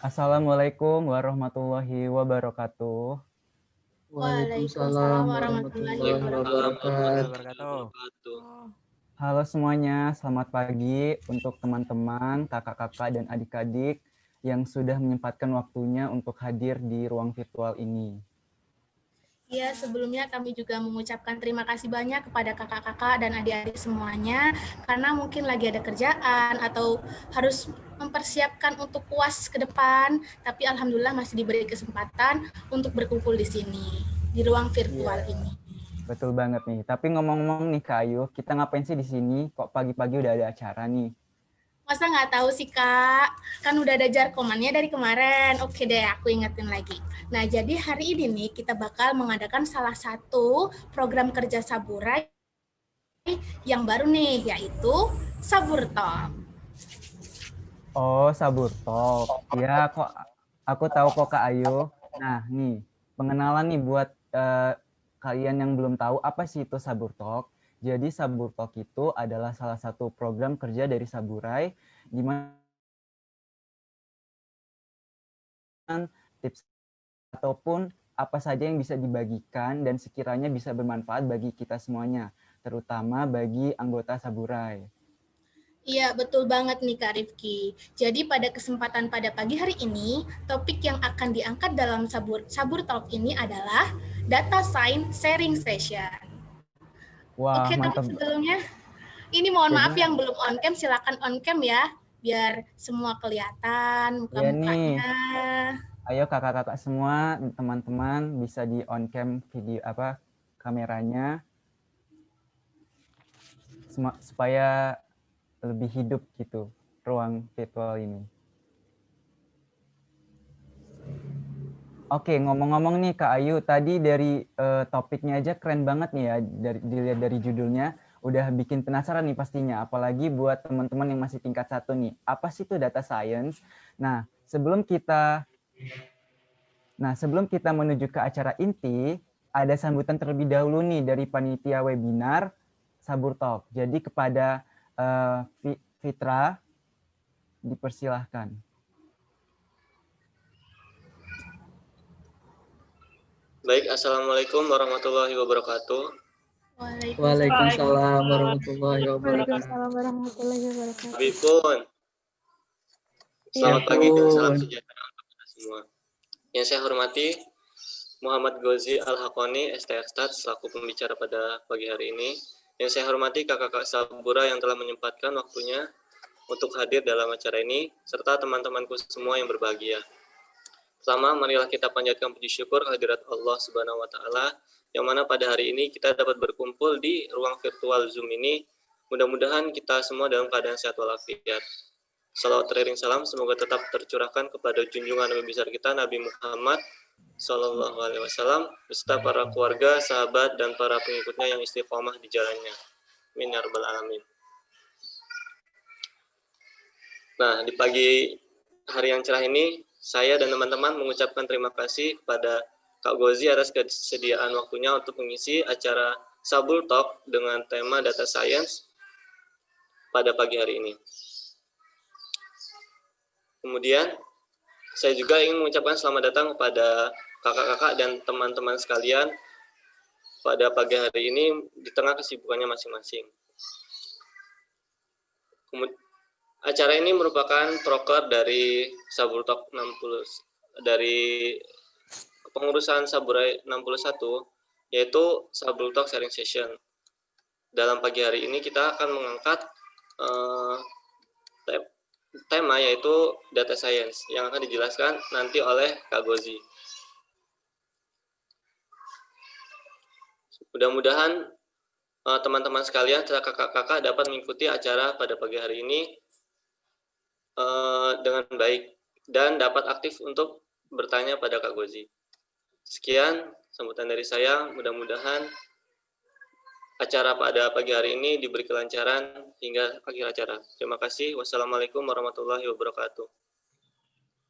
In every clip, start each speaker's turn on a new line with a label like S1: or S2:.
S1: Assalamualaikum warahmatullahi wabarakatuh.
S2: Waalaikumsalam
S3: Waalaikumsalam
S2: warahmatullahi
S3: warahmatullahi
S2: wabarakatuh.
S3: wabarakatuh.
S1: Halo semuanya, selamat pagi untuk teman-teman, kakak-kakak, dan adik-adik yang sudah menyempatkan waktunya untuk hadir di ruang virtual ini.
S4: Ya, sebelumnya kami juga mengucapkan terima kasih banyak kepada kakak-kakak dan adik-adik semuanya karena mungkin lagi ada kerjaan atau harus mempersiapkan untuk UAS ke depan, tapi alhamdulillah masih diberi kesempatan untuk berkumpul di sini, di ruang virtual ini.
S1: Betul banget nih. Tapi ngomong-ngomong nih Kak Ayu, kita ngapain sih di sini? Kok pagi-pagi udah ada acara nih?
S4: Masa nggak tahu sih Kak? Kan udah ada jarkomannya dari kemarin. Oke deh, aku ingetin lagi. Nah, jadi hari ini nih kita bakal mengadakan salah satu program kerja Saburai yang baru nih, yaitu Sabur Talk.
S1: Oh, Sabur Talk. Ya, kok aku tahu kok Kak Ayu. Nah, nih, pengenalan nih buat kalian yang belum tahu apa sih itu Sabur Talk. Jadi Sabur Talk itu adalah salah satu program kerja dari Saburai di mana tips ataupun apa saja yang bisa dibagikan dan sekiranya bisa bermanfaat bagi kita semuanya, terutama bagi anggota Saburai.
S4: Iya, betul banget nih Kak Rifki. Jadi pada kesempatan pada pagi hari ini, topik yang akan diangkat dalam Sabur Talk ini adalah Data Science Sharing Session.
S1: Wah,
S4: Oke, tapi
S1: mantap.
S4: sebelumnya, ini mohon maaf
S1: Jadi,
S4: yang belum on cam, silakan on cam ya, biar semua kelihatan
S1: ya nih,
S4: muka-mukanya.
S1: ayo kakak-kakak semua, teman-teman bisa di on cam video kameranya supaya lebih hidup gitu ruang virtual ini. Oke, ngomong-ngomong nih Kak Ayu, tadi dari topiknya aja keren banget nih ya, dilihat dari judulnya, udah bikin penasaran nih pastinya, apalagi buat teman-teman yang masih tingkat 1 nih. Apa sih itu data science? Nah, sebelum kita menuju ke acara inti, ada sambutan terlebih dahulu nih dari panitia webinar Sabur Talk. Jadi kepada Fitra, dipersilahkan.
S3: Baik, Assalamualaikum warahmatullahi wabarakatuh.
S2: Waalaikumsalam warahmatullahi wabarakatuh.
S5: Waalaikumsalam warahmatullahi wabarakatuh.
S3: Habibun, selamat pagi dan salam sejahtera untuk kita semua. Yang saya hormati, Muhammad Gozi Al-Hakoni, STXTAT, selaku pembicara pada pagi hari ini. Yang saya hormati kakak-kakak Sabura yang telah menyempatkan waktunya untuk hadir dalam acara ini, serta teman-temanku semua yang berbahagia. Pertama, marilah kita panjatkan puji syukur kehadirat Allah Subhanahu wa Ta'ala, yang mana pada hari ini kita dapat berkumpul di ruang virtual Zoom ini. Mudah-mudahan kita semua dalam keadaan sehat walafiat. Salawat teriring salam semoga tetap tercurahkan kepada junjungan Nabi besar kita Nabi Muhammad Sallallahu Alaihi Wasallam beserta para keluarga, sahabat, dan para pengikutnya yang istiqomah di jalannya. Amin ya rabbal alamin. Nah, di pagi hari yang cerah ini, saya dan teman-teman mengucapkan terima kasih kepada Kak Gozi atas kesediaan waktunya untuk mengisi acara Sabul Talk dengan tema Data Science pada pagi hari ini. Kemudian, saya juga ingin mengucapkan selamat datang kepada kakak-kakak dan teman-teman sekalian pada pagi hari ini di tengah kesibukannya masing-masing. Acara ini merupakan proker dari Sabur Talk 60 dari pengurusan Saburai 61, yaitu Sabur Talk Sharing Session. Dalam pagi hari ini kita akan mengangkat tema yaitu Data Science yang akan dijelaskan nanti oleh Kak Gozi. Mudah-mudahan teman-teman sekalian serta kakak-kakak dapat mengikuti acara pada pagi hari ini dengan baik dan dapat aktif untuk bertanya pada Kak Gozi. Sekian sambutan dari saya, mudah-mudahan acara pada pagi hari ini diberi kelancaran hingga akhir acara. Terima kasih. Wassalamualaikum warahmatullahi wabarakatuh.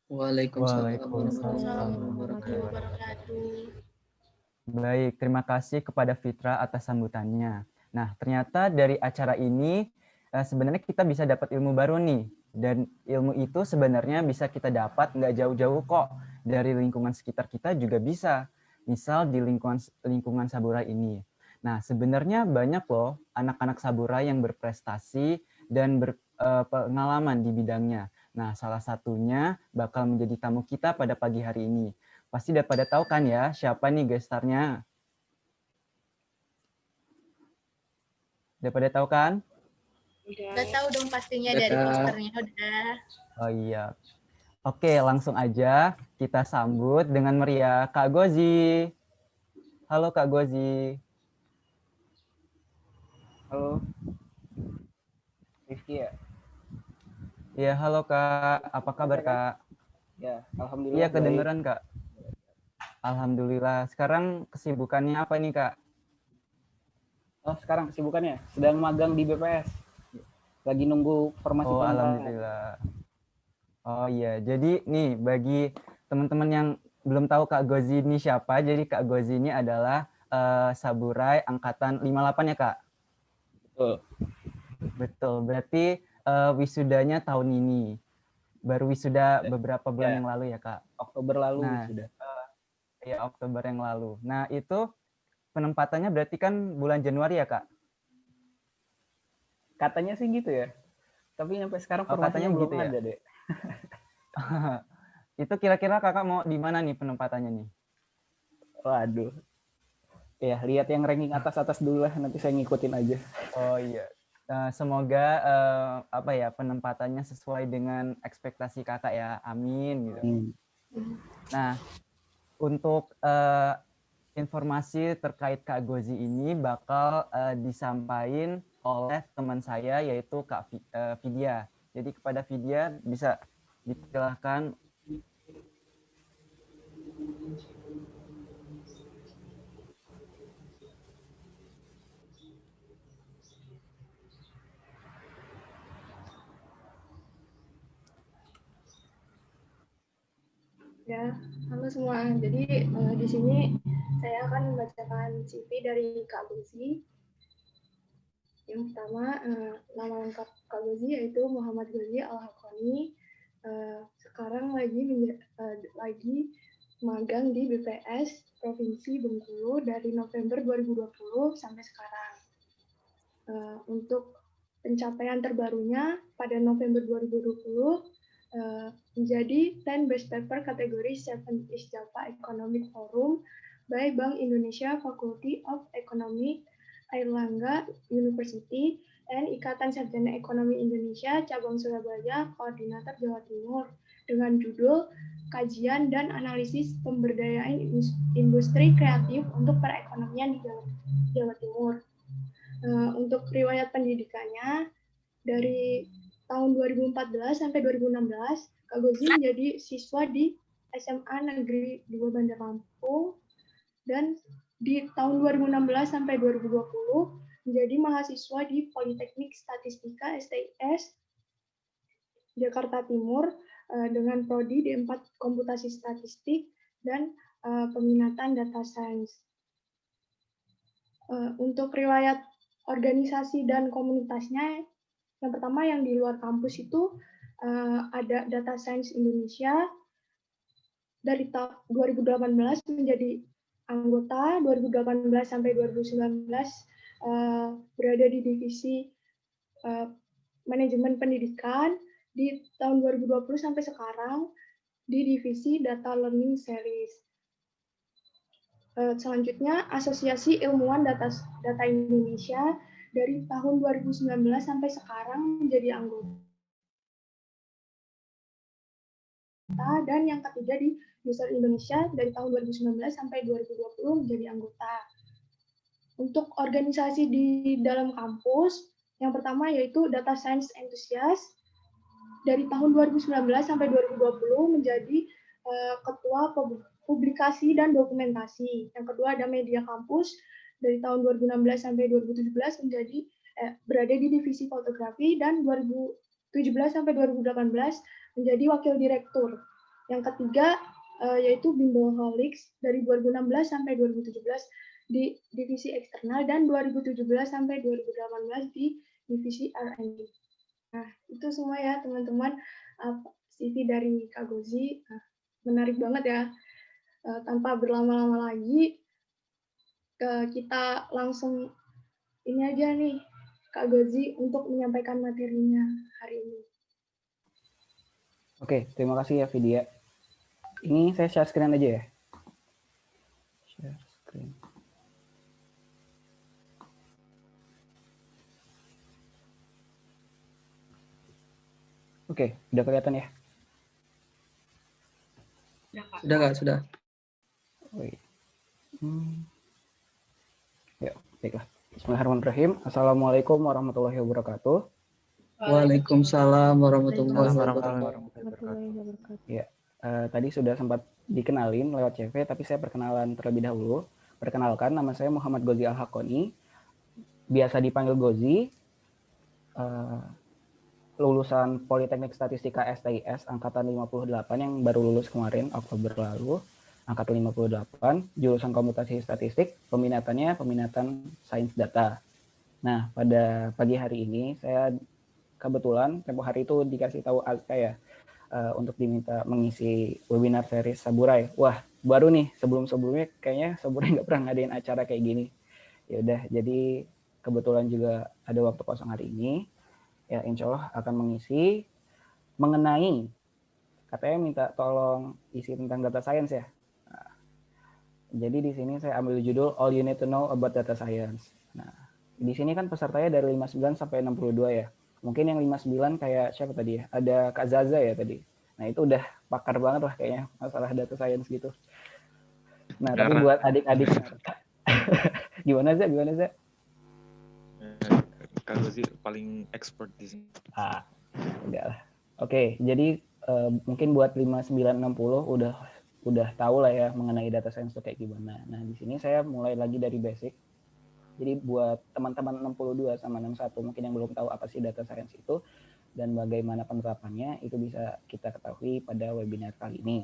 S2: Waalaikumsalam warahmatullahi
S4: wabarakatuh.
S1: Baik, terima kasih kepada Fitra atas sambutannya. Nah, ternyata dari acara ini sebenarnya kita bisa dapat ilmu baru nih. Dan ilmu itu sebenarnya bisa kita dapat nggak jauh-jauh kok dari lingkungan sekitar kita juga bisa. Misal di lingkungan Saburai ini. Nah, sebenarnya banyak loh anak-anak Saburai yang berprestasi dan berpengalaman di bidangnya. Nah, salah satunya bakal menjadi tamu kita pada pagi hari ini. Pasti udah pada tahu kan ya siapa nih gestarnya? Udah pada tahu kan?
S4: Udah tahu dong pastinya
S2: Udah
S4: dari
S2: tahu.
S4: posternya udah.
S1: Oh iya. Oke, langsung aja kita sambut dengan meriah Kak Gozi. Halo Kak Gozi.
S6: Halo, Rifki ya?
S1: Iya, halo Kak. Apa kabar Kak?
S6: Ya, alhamdulillah
S1: Iya,
S6: baik.
S1: kedengeran Kak. Alhamdulillah. Sekarang kesibukannya apa nih Kak?
S6: Oh, sekarang kesibukannya sedang magang di BPS. Lagi nunggu formasi
S1: Oh,
S6: pengembangan.
S1: alhamdulillah. Oh iya, jadi nih bagi teman-teman yang belum tahu Kak Gozi ini siapa, jadi Kak Gozi ini adalah Saburai Angkatan 58 ya Kak?
S6: Betul.
S1: Betul, berarti wisudanya tahun ini. Baru wisuda beberapa bulan
S6: Ya.
S1: yang lalu ya Kak?
S6: Oktober lalu
S1: Nah,
S6: sudah.
S1: ya Oktober yang lalu. Nah itu penempatannya berarti kan bulan Januari ya Kak?
S6: Katanya sih gitu ya. Tapi sampai sekarang
S1: Oh, katanya
S6: formasinya belum
S1: gitu ya?
S6: ada deh.
S1: Itu kira-kira kakak mau di mana nih penempatannya nih?
S6: Waduh. Ya, lihat yang ranking atas-atas dulu lah, nanti saya ngikutin aja.
S1: Oh iya. Semoga apa ya penempatannya sesuai dengan ekspektasi kakak ya. Amin gitu. Nah, untuk informasi terkait Kak Gozi ini bakal disampaikan oleh teman saya yaitu Kak Vidya. Jadi kepada Vidya bisa dipersilahkan.
S5: Ya, halo semua. Jadi di sini saya akan membacakan CV dari Kak Gozi. Yang pertama, nama lengkap Kak Gozi yaitu Muhammad Gozi Al-Hakoni. Sekarang lagi magang di BPS Provinsi Bengkulu dari November 2020 sampai sekarang. Untuk pencapaian terbarunya pada November 2020 menjadi 10 Best Paper kategori 7 East Java Economic Forum by Bank Indonesia Faculty of Economics Airlangga University dan Ikatan Sarjana Ekonomi Indonesia Cabang Surabaya Koordinator Jawa Timur dengan judul Kajian dan Analisis Pemberdayaan Industri Kreatif untuk Perekonomian di Jawa Timur. Untuk riwayat pendidikannya dari tahun 2014 sampai 2016, Kak Gozi menjadi siswa di SMA Negeri 2 Bandar Lampung, dan di tahun 2016 sampai 2020 menjadi mahasiswa di Politeknik Statistika STIS Jakarta Timur dengan prodi D4 Komputasi Statistik dan peminatan Data Science. Untuk riwayat organisasi dan komunitasnya, yang pertama yang di luar kampus itu ada Data Science Indonesia dari tahun 2018 menjadi anggota, 2018 sampai 2019 berada di divisi manajemen pendidikan, di tahun 2020 sampai sekarang di divisi Data Learning Series. Selanjutnya Asosiasi Ilmuwan Data Indonesia dari tahun 2019 sampai sekarang menjadi anggota, dan yang ketiga di User Indonesia dari tahun 2019 sampai 2020 menjadi anggota. Untuk organisasi di dalam kampus, yang pertama yaitu Data Science Enthusiast dari tahun 2019 sampai 2020 menjadi ketua publikasi dan dokumentasi. Yang kedua ada Media Kampus dari tahun 2016 sampai 2017 menjadi berada di divisi fotografi, dan 2017 sampai 2018 menjadi wakil direktur. Yang ketiga yaitu Bimbleholics dari 2016 sampai 2017 di divisi eksternal, dan 2017 sampai 2018 di divisi R&D. Nah, itu itu semua ya teman-teman. CV dari Kak Gozi menarik banget ya. Tanpa berlama-lama lagi, kita langsung ini aja nih Kak Gozi untuk menyampaikan materinya hari ini.
S6: Oke, terima kasih ya Vidya. Ini saya share screen aja ya. Share screen. Oke, udah kelihatan ya?
S2: Sudah Kak, sudah.
S6: Wait. Ya, baiklah. Bismillahirrahmanirrahim. Assalamualaikum warahmatullahi wabarakatuh.
S2: Waalaikumsalam warahmatullahi
S1: Warahmatullahi
S2: wabarakatuh.
S6: Ya, tadi sudah sempat dikenalin lewat CV, tapi saya perkenalan terlebih dahulu. Perkenalkan, nama saya Muhammad Gozi Al-Hakoni, biasa dipanggil Gozi, lulusan Politeknik Statistika STIS angkatan 58 yang baru lulus kemarin Oktober lalu, angkatan 58, jurusan Komputasi Statistik, peminatannya peminatan Sains Data. Nah, pada pagi hari ini saya kebetulan tempo hari itu dikasih tahu saya untuk diminta mengisi webinar series Saburai. Wah, baru nih, sebelumnya kayaknya Saburai nggak pernah ngadain acara kayak gini. Ya udah, jadi kebetulan juga ada waktu kosong hari ini. Ya, insya Allah akan mengisi mengenai, katanya minta tolong isi tentang data science ya. Nah, jadi di sini saya ambil judul All You Need to Know About Data Science. Nah, di sini kan pesertanya dari 59 sampai 62 ya. Mungkin yang 59 kayak siapa tadi ya? Ada Kak Zaza ya tadi. Nah, itu udah pakar banget lah kayaknya masalah data science gitu. Nah, tapi buat adik-adik gimana sih?
S7: Kak Gozi paling expert di sini.
S6: Enggak lah. Oke, jadi mungkin buat 5960 udah tahu lah ya mengenai data science itu kayak gimana. Nah, di sini saya mulai lagi dari basic. Jadi buat teman-teman 62 sama 61 mungkin yang belum tahu apa sih data science itu dan bagaimana penerapannya, itu bisa kita ketahui pada webinar kali ini.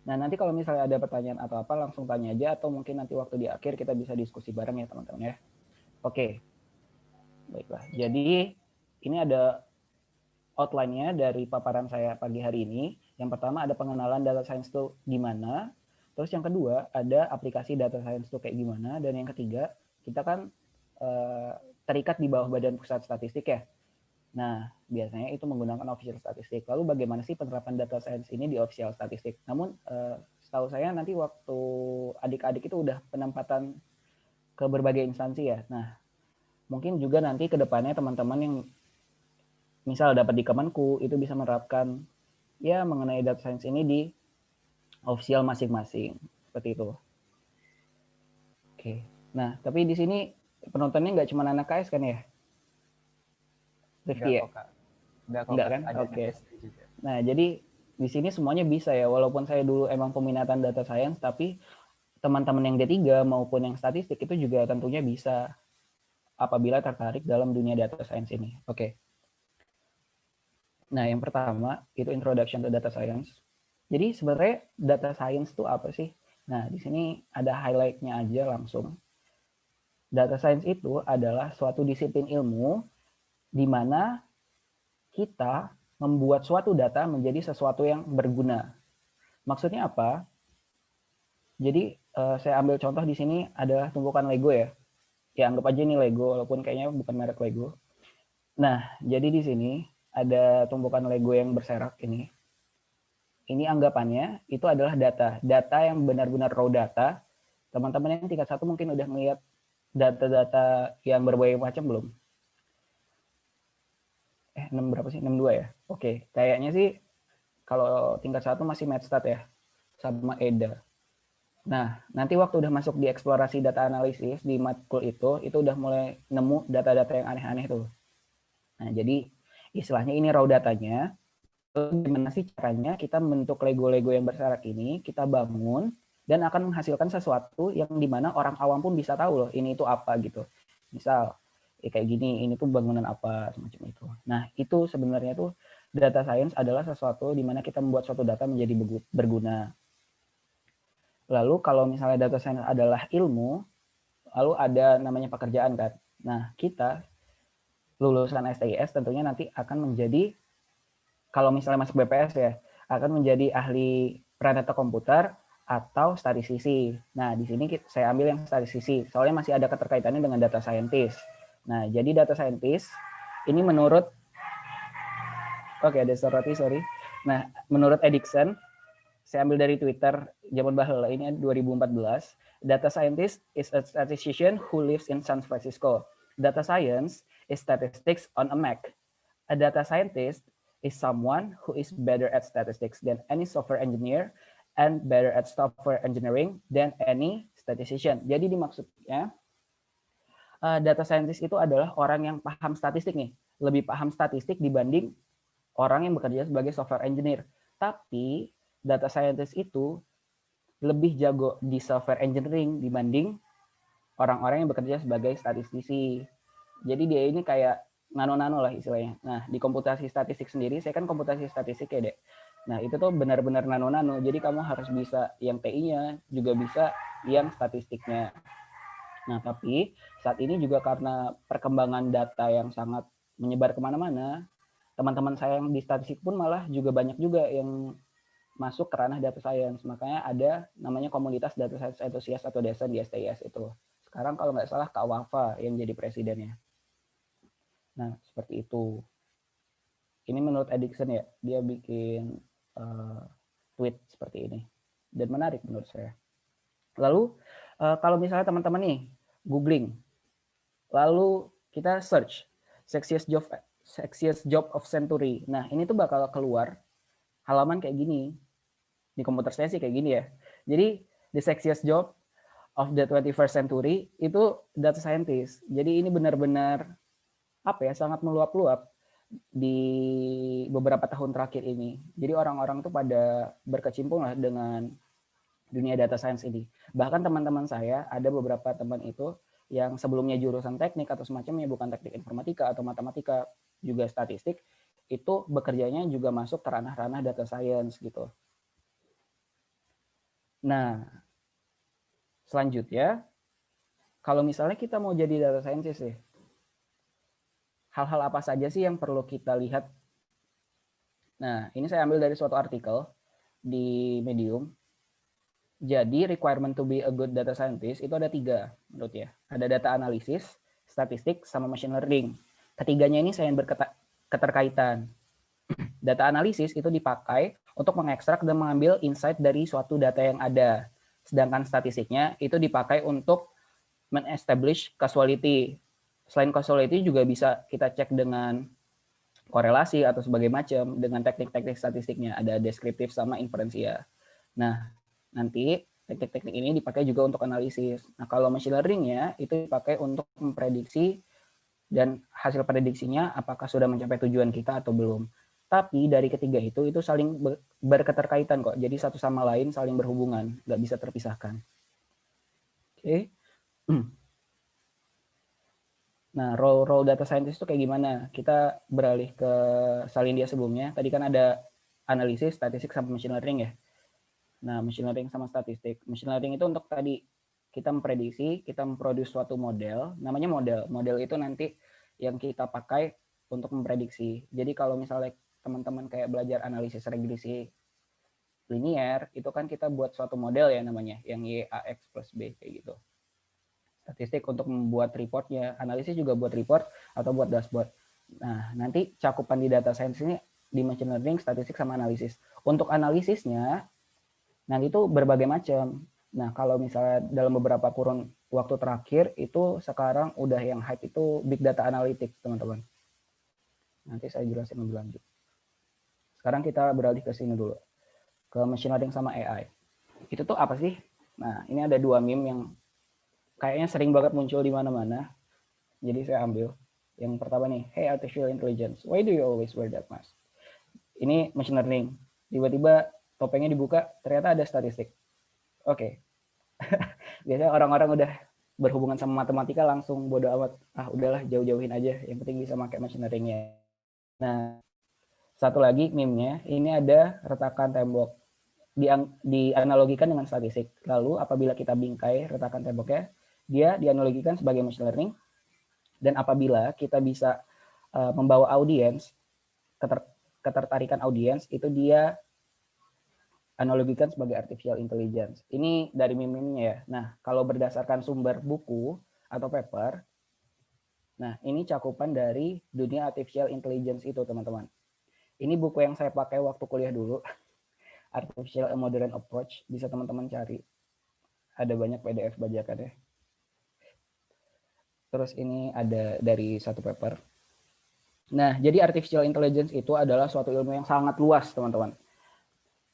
S6: Nah, nanti kalau misalnya ada pertanyaan atau apa, langsung tanya aja, atau mungkin nanti waktu di akhir kita bisa diskusi bareng ya teman-teman ya. Oke. Baiklah, jadi ini ada outline-nya dari paparan saya pagi hari ini. Yang pertama ada pengenalan data science itu gimana. Terus yang kedua ada aplikasi data science itu kayak gimana. Dan yang ketiga, kita kan terikat di bawah Badan Pusat Statistik ya. Nah, biasanya itu menggunakan official statistik. Lalu bagaimana sih penerapan data science ini di official statistik? Namun setahu saya nanti waktu adik-adik itu udah penempatan ke berbagai instansi ya. Nah, mungkin juga nanti ke depannya teman-teman yang misal dapat di Kemenku itu bisa menerapkan ya mengenai data science ini di official masing-masing seperti itu. Oke. Nah, tapi di sini penontonnya nggak cuma anak KS kan ya? Rifki ya? Enggak kan? Oke. Nah, jadi di sini semuanya bisa ya, walaupun saya dulu emang peminatan data science, tapi teman-teman yang D3 maupun yang statistik itu juga tentunya bisa apabila tertarik dalam dunia data science ini. Oke. Nah, yang pertama itu introduction to data science. Jadi sebenarnya data science itu apa sih? Nah, di sini ada highlight-nya aja langsung. Data science itu adalah suatu disiplin ilmu di mana kita membuat suatu data menjadi sesuatu yang berguna. Maksudnya apa? Jadi saya ambil contoh di sini adalah tumpukan Lego ya. Ya anggap aja ini Lego, walaupun kayaknya bukan merek Lego. Nah, jadi di sini ada tumpukan Lego yang berserak ini. Ini anggapannya itu adalah data. Data yang benar-benar raw data. Teman-teman yang tingkat 1 mungkin udah melihat data-data yang berbagai macam belum? 6 berapa sih? 62 ya? Oke, kayaknya sih kalau tingkat 1 masih Matstat ya, sama EDA. Nah, nanti waktu udah masuk di eksplorasi data analisis di matkul itu udah mulai nemu data-data yang aneh-aneh tuh. Nah, jadi istilahnya ini raw datanya. Gimana sih caranya kita membentuk Lego-Lego yang berserak ini, kita bangun, dan akan menghasilkan sesuatu yang dimana orang awam pun bisa tahu loh, ini itu apa gitu. Misal, kayak gini, ini tuh bangunan apa, semacam itu. Nah, itu sebenarnya tuh data science adalah sesuatu dimana kita membuat suatu data menjadi berguna. Lalu kalau misalnya data science adalah ilmu, lalu ada namanya pekerjaan kan. Nah, kita lulusan STIS tentunya nanti akan menjadi, kalau misalnya masuk BPS ya, akan menjadi ahli pranata komputer atau statistisi. Nah, di sini saya ambil yang statistisi, soalnya masih ada keterkaitannya dengan data scientist. Nah, jadi data scientist ini menurut, oke, ada sorry. Nah, menurut Edison, saya ambil dari Twitter zaman baheula ini 2014, data scientist is a statistician who lives in San Francisco. Data science is statistics on a Mac. A data scientist is someone who is better at statistics than any software engineer and better at software engineering than any statistician. Jadi dimaksudnya data scientist itu adalah orang yang paham statistik nih, lebih paham statistik dibanding orang yang bekerja sebagai software engineer. Tapi data scientist itu lebih jago di software engineering dibanding orang-orang yang bekerja sebagai statistisi. Jadi dia ini kayak nano-nano lah istilahnya. Nah, di komputasi statistik sendiri, saya kan komputasi statistik ya, Dek. Nah, itu tuh benar-benar nano-nano. Jadi kamu harus bisa yang TI-nya, juga bisa yang statistiknya. Nah, tapi saat ini juga karena perkembangan data yang sangat menyebar kemana-mana, teman-teman saya yang di statistik pun malah juga banyak juga yang masuk ke ranah data science. Makanya ada namanya komunitas data science enthusiast atau DSN di STIS itu. Sekarang kalau nggak salah Kak Wafa yang jadi presidennya. Nah, seperti itu. Ini menurut Edison ya, dia bikin tweet seperti ini. Dan menarik menurut saya. Lalu, kalau misalnya teman-teman nih, googling. Lalu kita search, sexiest job of century. Nah, ini tuh bakal keluar halaman kayak gini. Di komputer saya sih kayak gini ya. Jadi, the sexiest job of the 21st century itu data scientist. Jadi ini benar-benar sangat meluap-luap di beberapa tahun terakhir ini. Jadi orang-orang tuh pada berkecimpung lah dengan dunia data science ini. Bahkan teman-teman saya, ada beberapa teman itu yang sebelumnya jurusan teknik atau semacamnya, bukan teknik informatika atau matematika, juga statistik, itu bekerjanya juga masuk ke ranah-ranah data science gitu. Nah, selanjutnya, kalau misalnya kita mau jadi data scientist sih, hal-hal apa saja sih yang perlu kita lihat? Nah, ini saya ambil dari suatu artikel di Medium. Jadi, requirement to be a good data scientist itu ada 3 menurut ya. Ada data analisis, statistik, sama machine learning. Ketiganya ini saya keterkaitan. Data analisis itu dipakai untuk mengekstrak dan mengambil insight dari suatu data yang ada. Sedangkan statistiknya itu dipakai untuk men-establish causality. Selain causality juga bisa kita cek dengan korelasi atau sebagai macam dengan teknik-teknik statistiknya. Ada deskriptif sama inferensia. Nah, nanti teknik-teknik ini dipakai juga untuk analisis. Nah, kalau machine learning-nya itu dipakai untuk memprediksi dan hasil prediksinya apakah sudah mencapai tujuan kita atau belum. Tapi dari ketiga itu saling berketerkaitan kok. Jadi satu sama lain saling berhubungan, nggak bisa terpisahkan. Oke. Nah, role data scientist itu kayak gimana? Kita beralih ke salin dia sebelumnya. Tadi kan ada analisis, statistik, sama machine learning ya. Nah, machine learning sama statistik. Machine learning itu untuk tadi kita memprediksi, kita memproduksi suatu model, namanya model. Model itu nanti yang kita pakai untuk memprediksi. Jadi kalau misalnya teman-teman kayak belajar analisis regresi linier, itu kan kita buat suatu model ya namanya, yang YAX plus B kayak gitu. Statistik untuk membuat reportnya, analisis juga buat report atau buat dashboard. Nah, nanti cakupan di data science ini di machine learning, statistik, sama analisis. Untuk analisisnya, nanti itu berbagai macam. Nah, kalau misalnya dalam beberapa kurun waktu terakhir, itu sekarang udah yang hype itu big data analytics, teman-teman. Nanti saya jelasin lebih lanjut. Sekarang kita beralih ke sini dulu, ke machine learning sama AI. Itu tuh apa sih? Nah, ini ada 2 meme yang kayaknya sering banget muncul di mana-mana. Jadi saya ambil. Yang pertama nih, hey artificial intelligence, why do you always wear that mask? Ini machine learning. Tiba-tiba topengnya dibuka, ternyata ada statistik. Oke. Biasanya orang-orang udah berhubungan sama matematika langsung bodo amat. Ah, udahlah jauh-jauhin aja. Yang penting bisa pakai machine learning-nya. Nah, satu lagi meme-nya, ini ada retakan tembok. Dianalogikan dengan statistik. Lalu apabila kita bingkai retakan temboknya, dia dianalogikan sebagai machine learning. Dan apabila kita bisa membawa audiens, ketertarikan audiens itu dia analogikan sebagai artificial intelligence. Ini dari meme-nya ya. Nah, kalau berdasarkan sumber buku atau paper, nah ini cakupan dari dunia artificial intelligence itu, teman-teman. Ini buku yang saya pakai waktu kuliah dulu, Artificial and Modern Approach, bisa teman-teman cari. Ada banyak PDF bajakannya. Terus ini ada dari satu paper. Nah, jadi artificial intelligence itu adalah suatu ilmu yang sangat luas, teman-teman.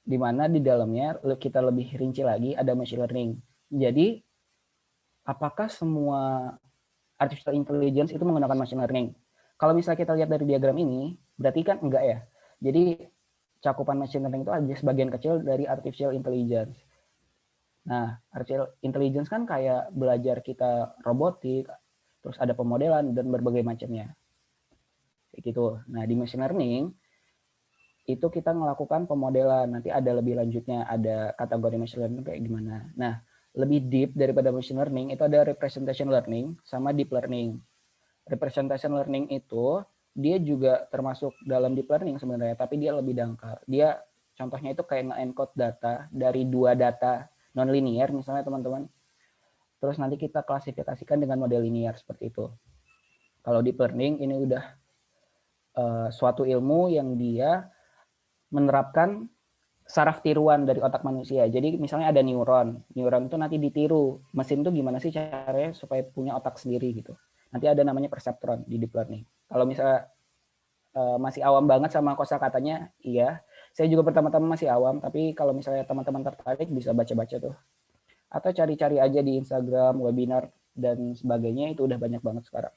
S6: Di mana di dalamnya kita lebih rinci lagi ada machine learning. Jadi, apakah semua artificial intelligence itu menggunakan machine learning? Kalau misalnya kita lihat dari diagram ini, berarti kan enggak ya. Jadi, cakupan machine learning itu ada sebagian kecil dari artificial intelligence. Nah, artificial intelligence kan kayak belajar kita robotik, terus ada pemodelan dan berbagai macamnya. Kayak gitu. Nah, di machine learning itu kita melakukan pemodelan, nanti ada lebih lanjutnya, ada kategori machine learning kayak gimana. Nah, lebih deep daripada machine learning itu ada representation learning sama deep learning. Representation learning itu dia juga termasuk dalam deep learning sebenarnya, tapi dia lebih dangkal. Dia contohnya itu kayak nge-encode data dari 2 data non-linear misalnya teman-teman. Terus nanti kita klasifikasikan dengan model linear seperti itu. Kalau deep learning ini udah suatu ilmu yang dia menerapkan saraf tiruan dari otak manusia. Jadi misalnya ada neuron itu nanti ditiru. Mesin tuh gimana sih caranya supaya punya otak sendiri gitu. Nanti ada namanya perseptron di deep learning. Kalau misalnya masih awam banget sama kosakatanya, iya. Saya juga pertama-tama masih awam, tapi kalau misalnya teman-teman tertarik bisa baca-baca tuh. Atau cari-cari aja di Instagram, webinar, dan sebagainya, itu udah banyak banget sekarang.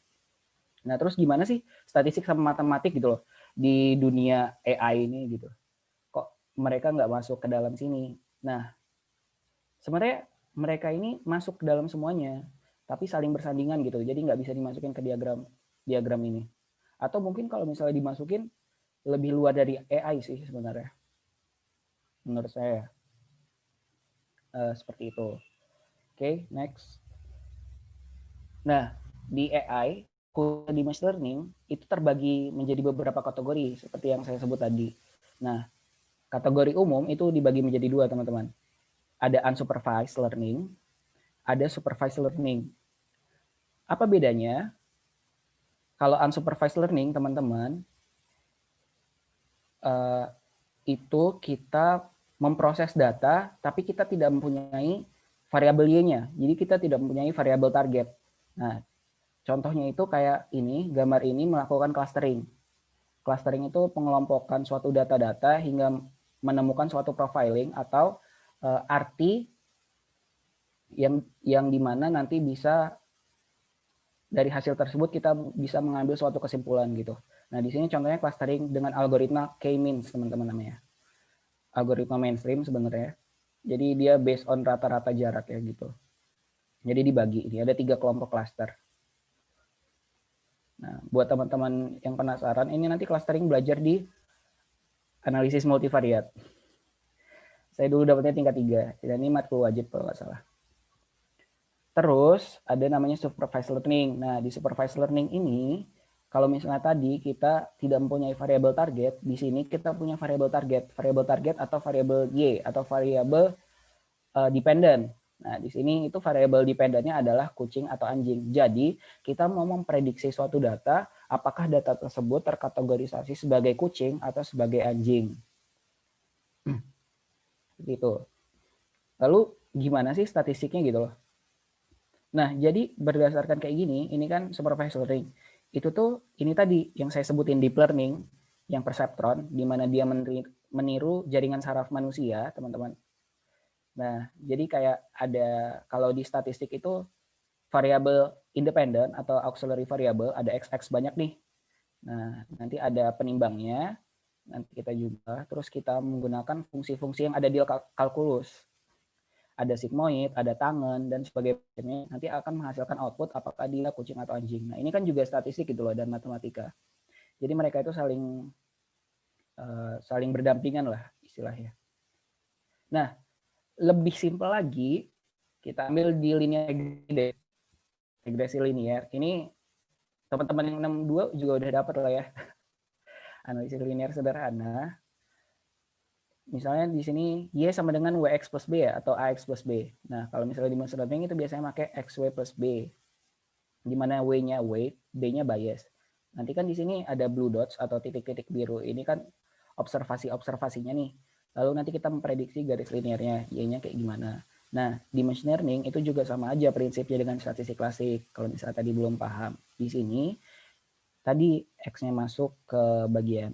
S6: Nah, terus gimana sih statistik sama matematik gitu loh di dunia AI ini gitu. Kok mereka nggak masuk ke dalam sini? Nah, sebenarnya mereka ini masuk ke dalam semuanya, tapi saling bersandingan gitu. Jadi nggak bisa dimasukin ke diagram ini. Atau mungkin kalau misalnya dimasukin lebih luar dari AI sih sebenarnya. Menurut saya. Seperti itu. Oke, next. Nah, di AI, di machine learning, itu terbagi menjadi beberapa kategori, seperti yang saya sebut tadi. Nah, kategori umum itu dibagi menjadi 2, teman-teman. Ada unsupervised learning, ada supervised learning. Apa bedanya? Kalau unsupervised learning, teman-teman, itu kita memproses data, tapi kita tidak mempunyai variabel Y-nya. Jadi kita tidak mempunyai variabel target. Nah, contohnya itu kayak ini, gambar ini melakukan clustering. Clustering itu pengelompokan suatu data-data hingga menemukan suatu profiling atau arti yang dimana nanti bisa dari hasil tersebut kita bisa mengambil suatu kesimpulan gitu. Nah, di sini contohnya clustering dengan algoritma K-means, teman-teman namanya. Algoritma mainstream sebenarnya. Jadi dia based on rata-rata jarak ya gitu. Jadi dibagi, ini ada 3 kelompok cluster. Nah, buat teman-teman yang penasaran, ini nanti clustering belajar di analisis multivariat. Saya dulu dapatnya tingkat 3, dan ini matkul wajib kalau nggak salah. Terus ada namanya supervised learning. Nah, di supervised learning ini, kalau misalnya tadi kita tidak mempunyai variabel target, di sini kita punya variabel target atau variabel Y atau variabel dependent. Nah, di sini itu variabel dependennya adalah kucing atau anjing. Jadi, kita mau memprediksi suatu data, apakah data tersebut terkategorisasi sebagai kucing atau sebagai anjing. Gitu. Lalu gimana sih statistiknya gitu loh. Nah, jadi berdasarkan kayak gini, ini kan supervised learning. Itu tuh, ini tadi yang saya sebutin deep learning, yang perseptron, di mana dia meniru jaringan saraf manusia, teman-teman. Nah, jadi kayak ada, kalau di statistik itu, variabel independen atau auxiliary variable, ada XX banyak nih. Nah, nanti ada penimbangnya, nanti kita jumlah, terus kita menggunakan fungsi-fungsi yang ada di kalkulus. Ada sigmoid, ada tangan, dan sebagainya, nanti akan menghasilkan output apakah dia kucing atau anjing. Nah, ini kan juga statistik gitu loh, dan matematika. Jadi mereka itu saling berdampingan lah istilahnya. Nah, lebih simpel lagi, kita ambil di linear regresi linear. Ini Teman-teman yang 62 juga udah dapat lah ya. Analisis linear sederhana. Misalnya di sini Y sama dengan WX plus B ya, atau AX plus B. Nah, kalau misalnya di machine learning itu biasanya pakai XY plus B. Di mana W-nya weight, B-nya bias. Nanti kan di sini ada blue dots atau titik-titik biru. Ini kan observasi-observasinya nih. Lalu nanti kita memprediksi garis linearnya, Y-nya kayak gimana. Nah, di machine learning itu juga sama aja prinsipnya dengan statistik klasik. Kalau misalnya tadi belum paham. Di sini, tadi X-nya masuk ke bagian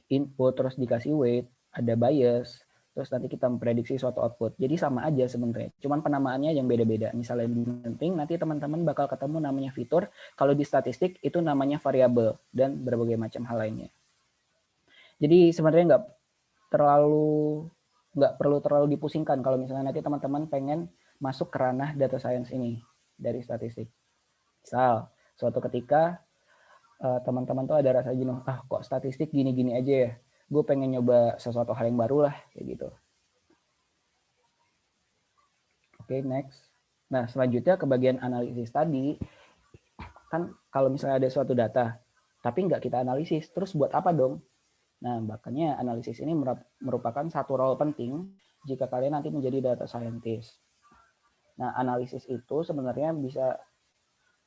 S6: input, terus dikasih weight, ada bias, terus nanti kita memprediksi suatu output. Jadi sama aja sebenarnya, cuman penamaannya yang beda-beda. Misalnya di penting nanti teman-teman bakal ketemu namanya fitur, kalau di statistik itu namanya variabel dan berbagai macam hal lainnya. Jadi sebenarnya nggak perlu terlalu dipusingkan kalau misalnya nanti teman-teman pengen masuk ke ranah data science ini dari statistik. Misal suatu ketika teman-teman tuh ada rasa jenuh, kok statistik gini-gini aja ya, gue pengen nyoba sesuatu hal yang baru lah, kayak gitu. Oke, next. Nah, selanjutnya ke bagian analisis tadi, kan kalau misalnya ada suatu data, tapi nggak kita analisis, terus buat apa dong? Nah, makanya analisis ini merupakan satu role penting jika kalian nanti menjadi data scientist. Nah, analisis itu sebenarnya bisa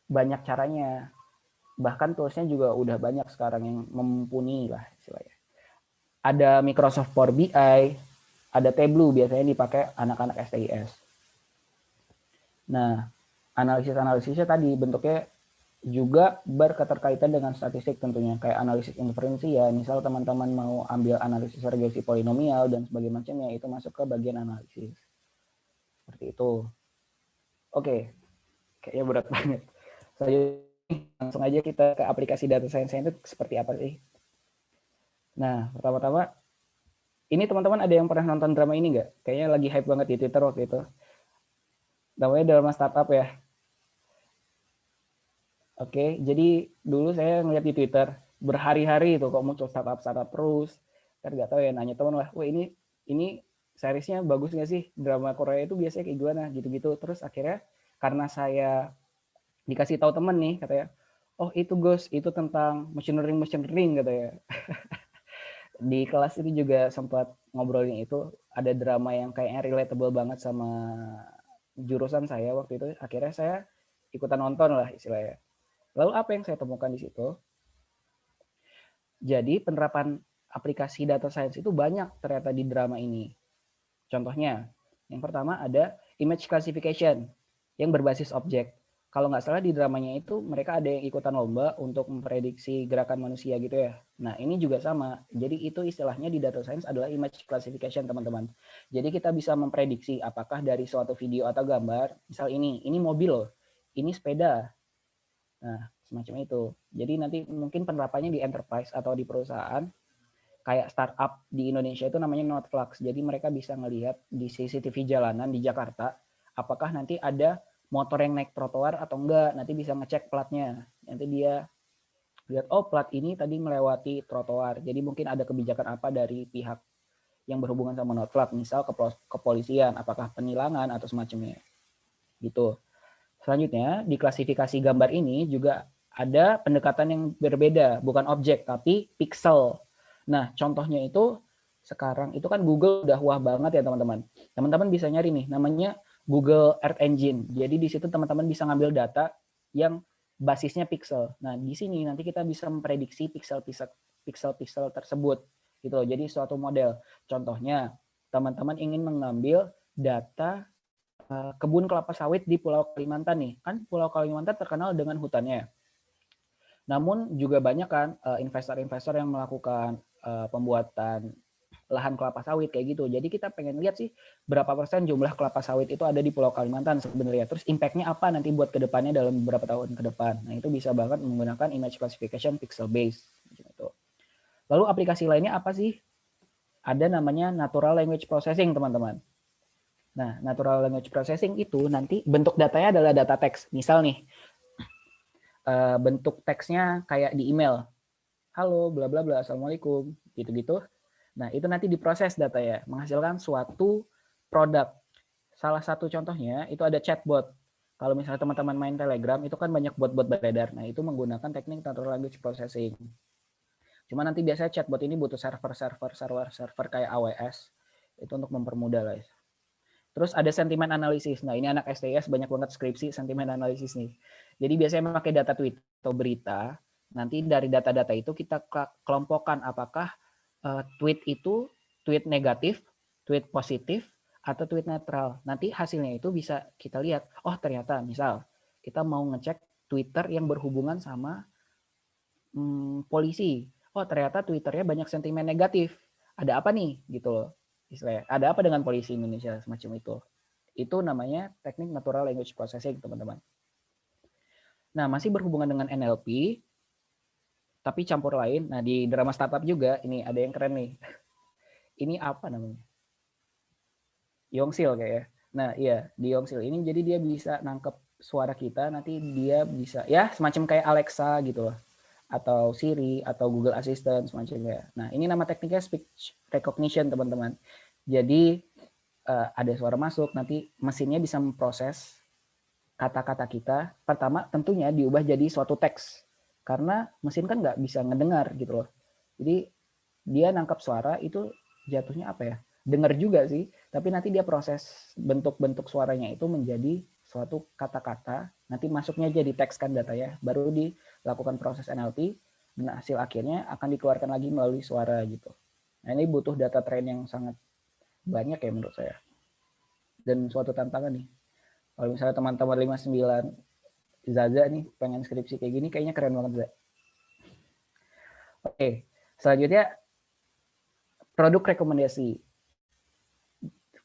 S6: banyak caranya. Bahkan toolsnya juga udah banyak sekarang yang mumpuni lah istilahnya. Ada Microsoft Power BI, ada Tableau biasanya dipakai anak-anak STIS. Nah, analisis-analisisnya tadi bentuknya juga berketerkaitan dengan statistik tentunya, kayak analisis inferensi ya, misal teman-teman mau ambil analisis regresi polinomial dan sebagainya macamnya, itu masuk ke bagian analisis. Seperti itu. Oke, kayaknya berat banget. Selanjutnya langsung aja kita ke aplikasi data science itu seperti apa sih? Nah, pertama-tama, ini teman-teman ada yang pernah nonton drama ini nggak? Kayaknya lagi hype banget di Twitter waktu itu. Namanya Dharma Startup ya. Oke, jadi dulu saya ngeliat di Twitter, berhari-hari itu kok muncul startup terus. Kan nggak tahu ya, nanya teman lah, wah ini seriesnya bagus nggak sih? Drama Korea itu biasanya kayak gimana? Gitu-gitu. Terus akhirnya karena saya dikasih tahu temen nih katanya, oh itu Gus, itu tentang machine learning katanya. Di kelas itu juga sempat ngobrolin itu, ada drama yang kayaknya relatable banget sama jurusan saya waktu itu. Akhirnya saya ikutan nonton lah istilahnya. Lalu apa yang saya temukan di situ? Jadi penerapan aplikasi data science itu banyak ternyata di drama ini. Contohnya, yang pertama ada image classification yang berbasis objek. Kalau nggak salah di dramanya itu mereka ada yang ikutan lomba untuk memprediksi gerakan manusia gitu ya. Nah ini juga sama. Jadi itu istilahnya di data science adalah image classification teman-teman. Jadi kita bisa memprediksi apakah dari suatu video atau gambar, misal ini mobil loh, ini sepeda. Nah semacam itu. Jadi nanti mungkin penerapannya di enterprise atau di perusahaan kayak startup di Indonesia itu namanya Notflux. Jadi mereka bisa ngelihat di CCTV jalanan di Jakarta, apakah nanti ada motor yang naik trotoar atau enggak. Nanti bisa ngecek platnya. Nanti dia lihat, oh plat ini tadi melewati trotoar. Jadi mungkin ada kebijakan apa dari pihak yang berhubungan sama Notflux, misal kepolisian, apakah penilangan atau semacamnya. Gitu. Selanjutnya, di klasifikasi gambar ini juga ada pendekatan yang berbeda, bukan objek tapi pixel. Nah, contohnya itu sekarang itu kan Google udah wah banget ya teman-teman. Teman-teman bisa nyari nih, namanya Google Earth Engine. Jadi di situ teman-teman bisa ngambil data yang basisnya pixel. Nah, di sini nanti kita bisa memprediksi pixel-pixel tersebut. Gitu loh. Jadi suatu model. Contohnya, teman-teman ingin mengambil data kebun kelapa sawit di Pulau Kalimantan nih. Kan Pulau Kalimantan terkenal dengan hutannya. Namun juga banyak kan investor-investor yang melakukan pembuatan lahan kelapa sawit kayak gitu. Jadi kita pengen lihat sih berapa persen jumlah kelapa sawit itu ada di Pulau Kalimantan sebenarnya. Terus impact-nya apa nanti buat kedepannya dalam beberapa tahun ke depan. Nah itu bisa banget menggunakan image classification pixel based. Lalu aplikasi lainnya apa sih? Ada namanya natural language processing teman-teman. Nah natural language processing itu nanti bentuk datanya adalah data teks. Misal nih bentuk teksnya kayak di email. Halo bla bla bla assalamualaikum gitu-gitu. Nah, itu nanti diproses data ya, menghasilkan suatu produk. Salah satu contohnya itu ada chatbot. Kalau misalnya teman-teman main Telegram, itu kan banyak bot-bot beredar. Nah, itu menggunakan teknik natural language processing. Cuma nanti biasanya chatbot ini butuh server kayak AWS. Itu untuk mempermudah lah. Terus ada sentimen analisis. Nah, ini anak STS banyak banget skripsi sentimen analisis nih. Jadi biasanya memakai data tweet atau berita. Nanti dari data-data itu kita kelompokkan apakah tweet itu tweet negatif, tweet positif, atau tweet netral. Nanti hasilnya itu bisa kita lihat. Oh, ternyata misal kita mau ngecek Twitter yang berhubungan sama polisi. Oh, ternyata Twitternya banyak sentimen negatif. Ada apa nih gitu loh. Istilahnya, ada apa dengan polisi Indonesia semacam itu. Itu namanya teknik natural language processing, teman-teman. Nah, masih berhubungan dengan NLP, tapi campur lain. Nah, di drama startup juga, ini ada yang keren nih. Ini apa namanya? Yongsil kayaknya. Nah, iya, di Yongsil ini jadi dia bisa nangkep suara kita, nanti dia bisa, ya semacam kayak Alexa gitu loh. Atau Siri, atau Google Assistant, semacamnya. Nah, ini nama tekniknya speech recognition, teman-teman. Jadi, ada suara masuk, nanti mesinnya bisa memproses kata-kata kita. Pertama, tentunya diubah jadi suatu teks. Karena mesin kan nggak bisa ngedengar gitu loh. Jadi, dia nangkap suara itu jatuhnya apa ya? Dengar juga sih, tapi nanti dia proses bentuk-bentuk suaranya itu menjadi suatu kata-kata, nanti masuknya jadi teks kan datanya, baru dilakukan proses NLP, dan hasil akhirnya akan dikeluarkan lagi melalui suara gitu. Nah, ini butuh data train yang sangat banyak ya menurut saya. Dan suatu tantangan nih. Kalau misalnya teman-teman 59 Zaza nih pengen skripsi kayak gini, kayaknya keren banget, Zaza. Oke, selanjutnya produk rekomendasi.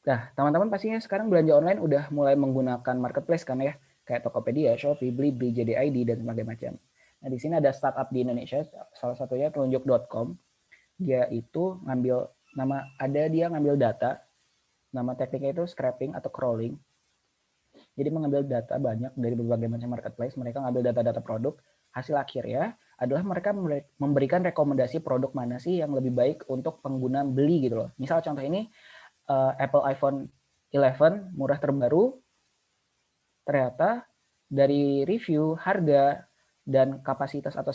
S6: Nah, teman-teman pastinya sekarang belanja online udah mulai menggunakan marketplace kan ya, kayak Tokopedia, Shopee, Blibli, JDID, dan sebagainya macam. Nah, di sini ada startup di Indonesia, salah satunya telunjuk.com. Dia itu dia ngambil data, nama tekniknya itu scraping atau crawling. Jadi mengambil data banyak dari berbagai macam marketplace, mereka ngambil data-data produk, hasil akhirnya adalah mereka memberikan rekomendasi produk mana sih yang lebih baik untuk pengguna beli gitu loh. Misal contoh ini, Apple iPhone 11 murah terbaru, ternyata dari review harga dan kapasitas atau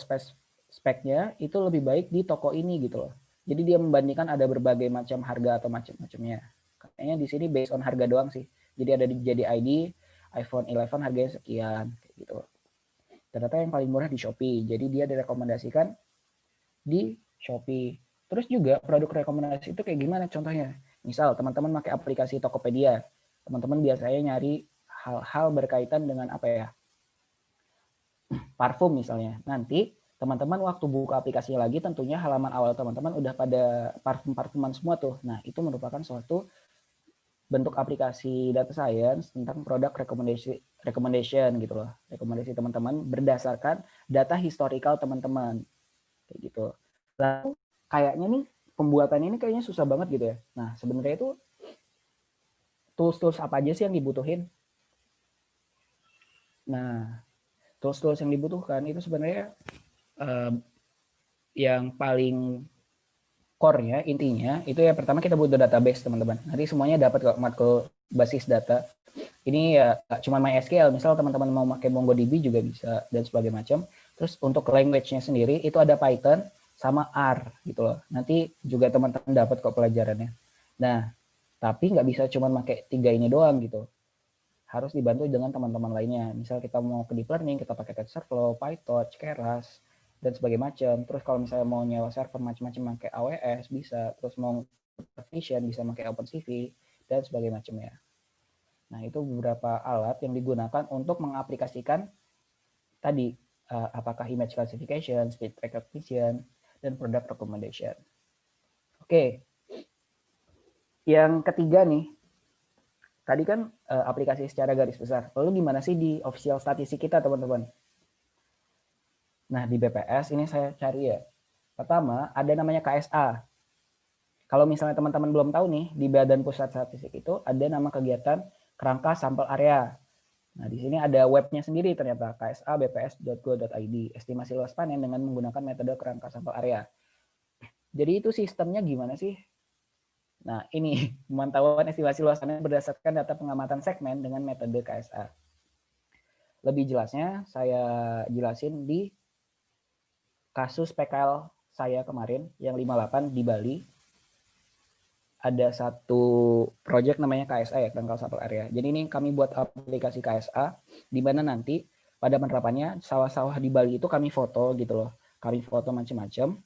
S6: speknya itu lebih baik di toko ini gitu loh. Jadi dia membandingkan ada berbagai macam harga atau macam-macamnya. Kayaknya di sini based on harga doang sih. Jadi ada di JDID, iPhone 11 harganya sekian kayak gitu. Ternyata yang paling murah di Shopee. Jadi dia direkomendasikan di Shopee. Terus juga produk rekomendasi itu kayak gimana contohnya? Misal teman-teman pakai aplikasi Tokopedia, teman-teman biasanya nyari hal-hal berkaitan dengan apa ya? Parfum misalnya. Nanti teman-teman waktu buka aplikasinya lagi tentunya halaman awal teman-teman udah pada parfum-parfuman semua tuh. Nah, itu merupakan suatu bentuk aplikasi data science tentang produk recommendation gitu loh. Rekomendasi teman-teman berdasarkan data historical teman-teman. Kayak gitu. Lalu kayaknya nih pembuatannya ini kayaknya susah banget gitu ya. Nah, sebenarnya itu tools-tools apa aja sih yang dibutuhin? Nah, tools-tools yang dibutuhkan itu sebenarnya yang paling core-nya, intinya, itu yang pertama kita butuh database, teman-teman. Nanti semuanya dapat kok matkul basis data. Ini ya cuma MySQL, misal teman-teman mau pakai MongoDB juga bisa, dan sebagainya macam. Terus untuk language-nya sendiri, itu ada Python sama R gitu loh. Nanti juga teman-teman dapat kok pelajarannya. Nah, tapi nggak bisa cuma pakai 3 ini doang gitu. Harus dibantu dengan teman-teman lainnya. Misal kita mau ke deep learning, kita pakai TensorFlow, PyTorch, Keras, dan sebagainya macam. Terus kalau misalnya mau nyewa server macam-macam pakai AWS bisa. Terus mau vision bisa pakai OpenCV dan sebagainya macamnya. Nah, itu beberapa alat yang digunakan untuk mengaplikasikan tadi apakah image classification, speech recognition, dan product recommendation. Oke. Yang ketiga nih, tadi kan aplikasi secara garis besar. Lalu gimana sih di official statistik kita, teman-teman? Nah, di BPS ini saya cari ya. Pertama, ada namanya KSA. Kalau misalnya teman-teman belum tahu nih, di Badan Pusat Statistik itu ada nama kegiatan kerangka sampel area. Nah, di sini ada webnya sendiri ternyata, ksa.bps.go.id, estimasi luas panen dengan menggunakan metode kerangka sampel area. Jadi itu sistemnya gimana sih? Nah, ini pemantauan estimasi luas panen berdasarkan data pengamatan segmen dengan metode KSA. Lebih jelasnya saya jelasin di kasus PKL saya kemarin yang 58 di Bali. Ada satu project namanya KSA ya, Critical Sample Area. Jadi ini kami buat aplikasi KSA di mana nanti pada penerapannya sawah-sawah di Bali itu kami foto gitu loh. Kami foto macam-macam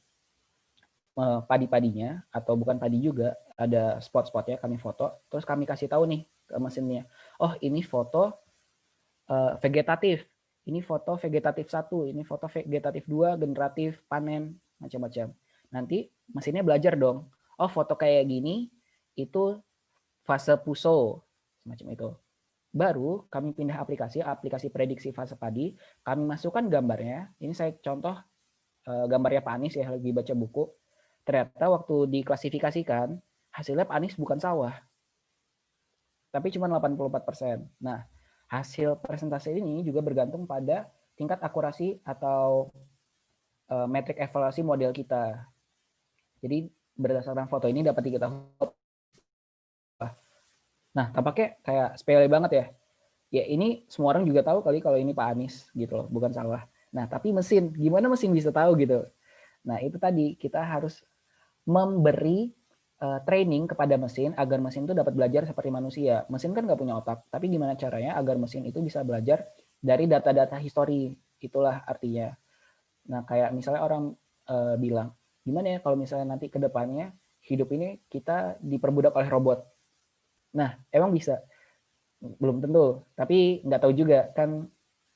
S6: padi-padinya atau bukan padi juga, ada spot-spotnya kami foto. Terus kami kasih tahu nih ke mesinnya. Oh, ini foto vegetatif. Ini foto vegetatif 1, ini foto vegetatif 2, generatif, panen, macam-macam. Nanti mesinnya belajar dong. Oh, foto kayak gini itu fase puso, semacam itu. Baru kami pindah aplikasi prediksi fase padi, kami masukkan gambarnya. Ini saya contoh gambarnya Pak Anies ya, lagi baca buku. Ternyata waktu diklasifikasikan, hasilnya Pak Anies bukan sawah, tapi cuma 84%. Nah, hasil persentase ini juga bergantung pada tingkat akurasi atau metrik evaluasi model kita. Jadi berdasarkan foto ini dapat diketahui. Nah, tampaknya kayak sepele banget ya. Ya ini semua orang juga tahu kali kalau ini Pak Anies gitu loh, bukan sawah. Nah, tapi mesin, gimana mesin bisa tahu gitu? Nah, itu tadi kita harus memberi training kepada mesin agar mesin itu dapat belajar seperti manusia. Mesin kan nggak punya otak, tapi gimana caranya agar mesin itu bisa belajar dari data-data histori. Itulah artinya. Nah, kayak misalnya orang bilang, gimana ya kalau misalnya nanti ke depannya hidup ini kita diperbudak oleh robot. Nah, emang bisa? Belum tentu, tapi nggak tahu juga kan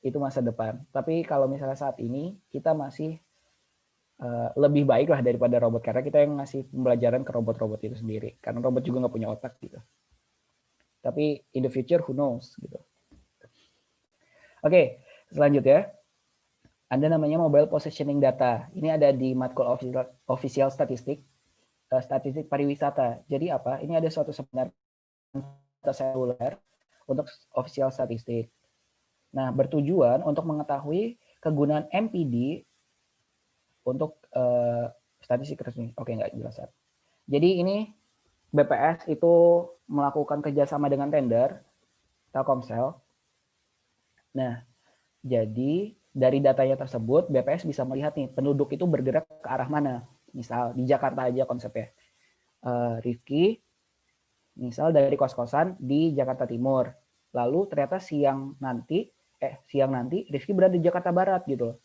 S6: itu masa depan. Tapi kalau misalnya saat ini kita masih lebih baik lah daripada robot karena kita yang ngasih pembelajaran ke robot-robot itu sendiri. Karena robot juga nggak punya otak gitu. Tapi in the future who knows gitu. Oke, selanjutnya ada namanya mobile positioning data. Ini ada di matkul official statistik pariwisata. Jadi apa? Ini ada suatu seminar data seluler untuk official statistik. Nah, bertujuan untuk mengetahui kegunaan MPD untuk statistik resmi. Oke, nggak jelas. Jadi ini BPS itu melakukan kerjasama dengan tender Telkomsel. Nah, jadi dari datanya tersebut BPS bisa melihat nih penduduk itu bergerak ke arah mana. Misal di Jakarta aja konsepnya. Rifki misal dari kos-kosan di Jakarta Timur. Lalu ternyata siang nanti Rifki berada di Jakarta Barat gitu.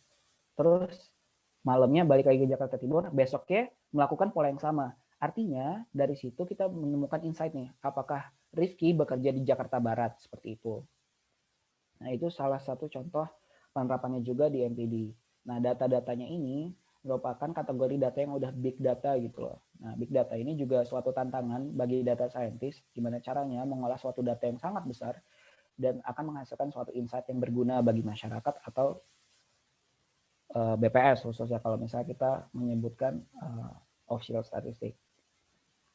S6: Terus malamnya balik lagi ke Jakarta Timur, besoknya melakukan pola yang sama. Artinya dari situ kita menemukan insight nih, apakah Rifki bekerja di Jakarta Barat seperti itu. Nah, itu salah satu contoh penerapannya juga di MPD. Nah, data-datanya ini merupakan kategori data yang udah big data gitu loh. Nah, big data ini juga suatu tantangan bagi data scientist, gimana caranya mengolah suatu data yang sangat besar dan akan menghasilkan suatu insight yang berguna bagi masyarakat atau BPS khususnya kalau misalnya kita menyebutkan official statistik.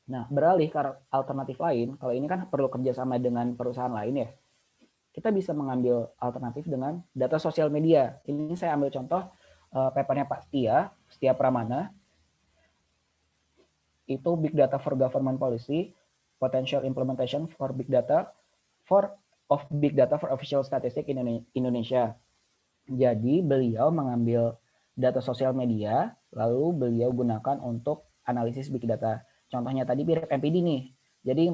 S6: Nah, beralih ke alternatif lain, kalau ini kan perlu kerjasama dengan perusahaan lain ya, kita bisa mengambil alternatif dengan data sosial media. Ini saya ambil contoh papernya Pak Setia Pramana, itu Big Data for Government Policy, Potential Implementation for Big Data for Official Statistics in Indonesia. Jadi beliau mengambil data sosial media, lalu beliau gunakan untuk analisis big data. Contohnya tadi mirip MPD nih. Jadi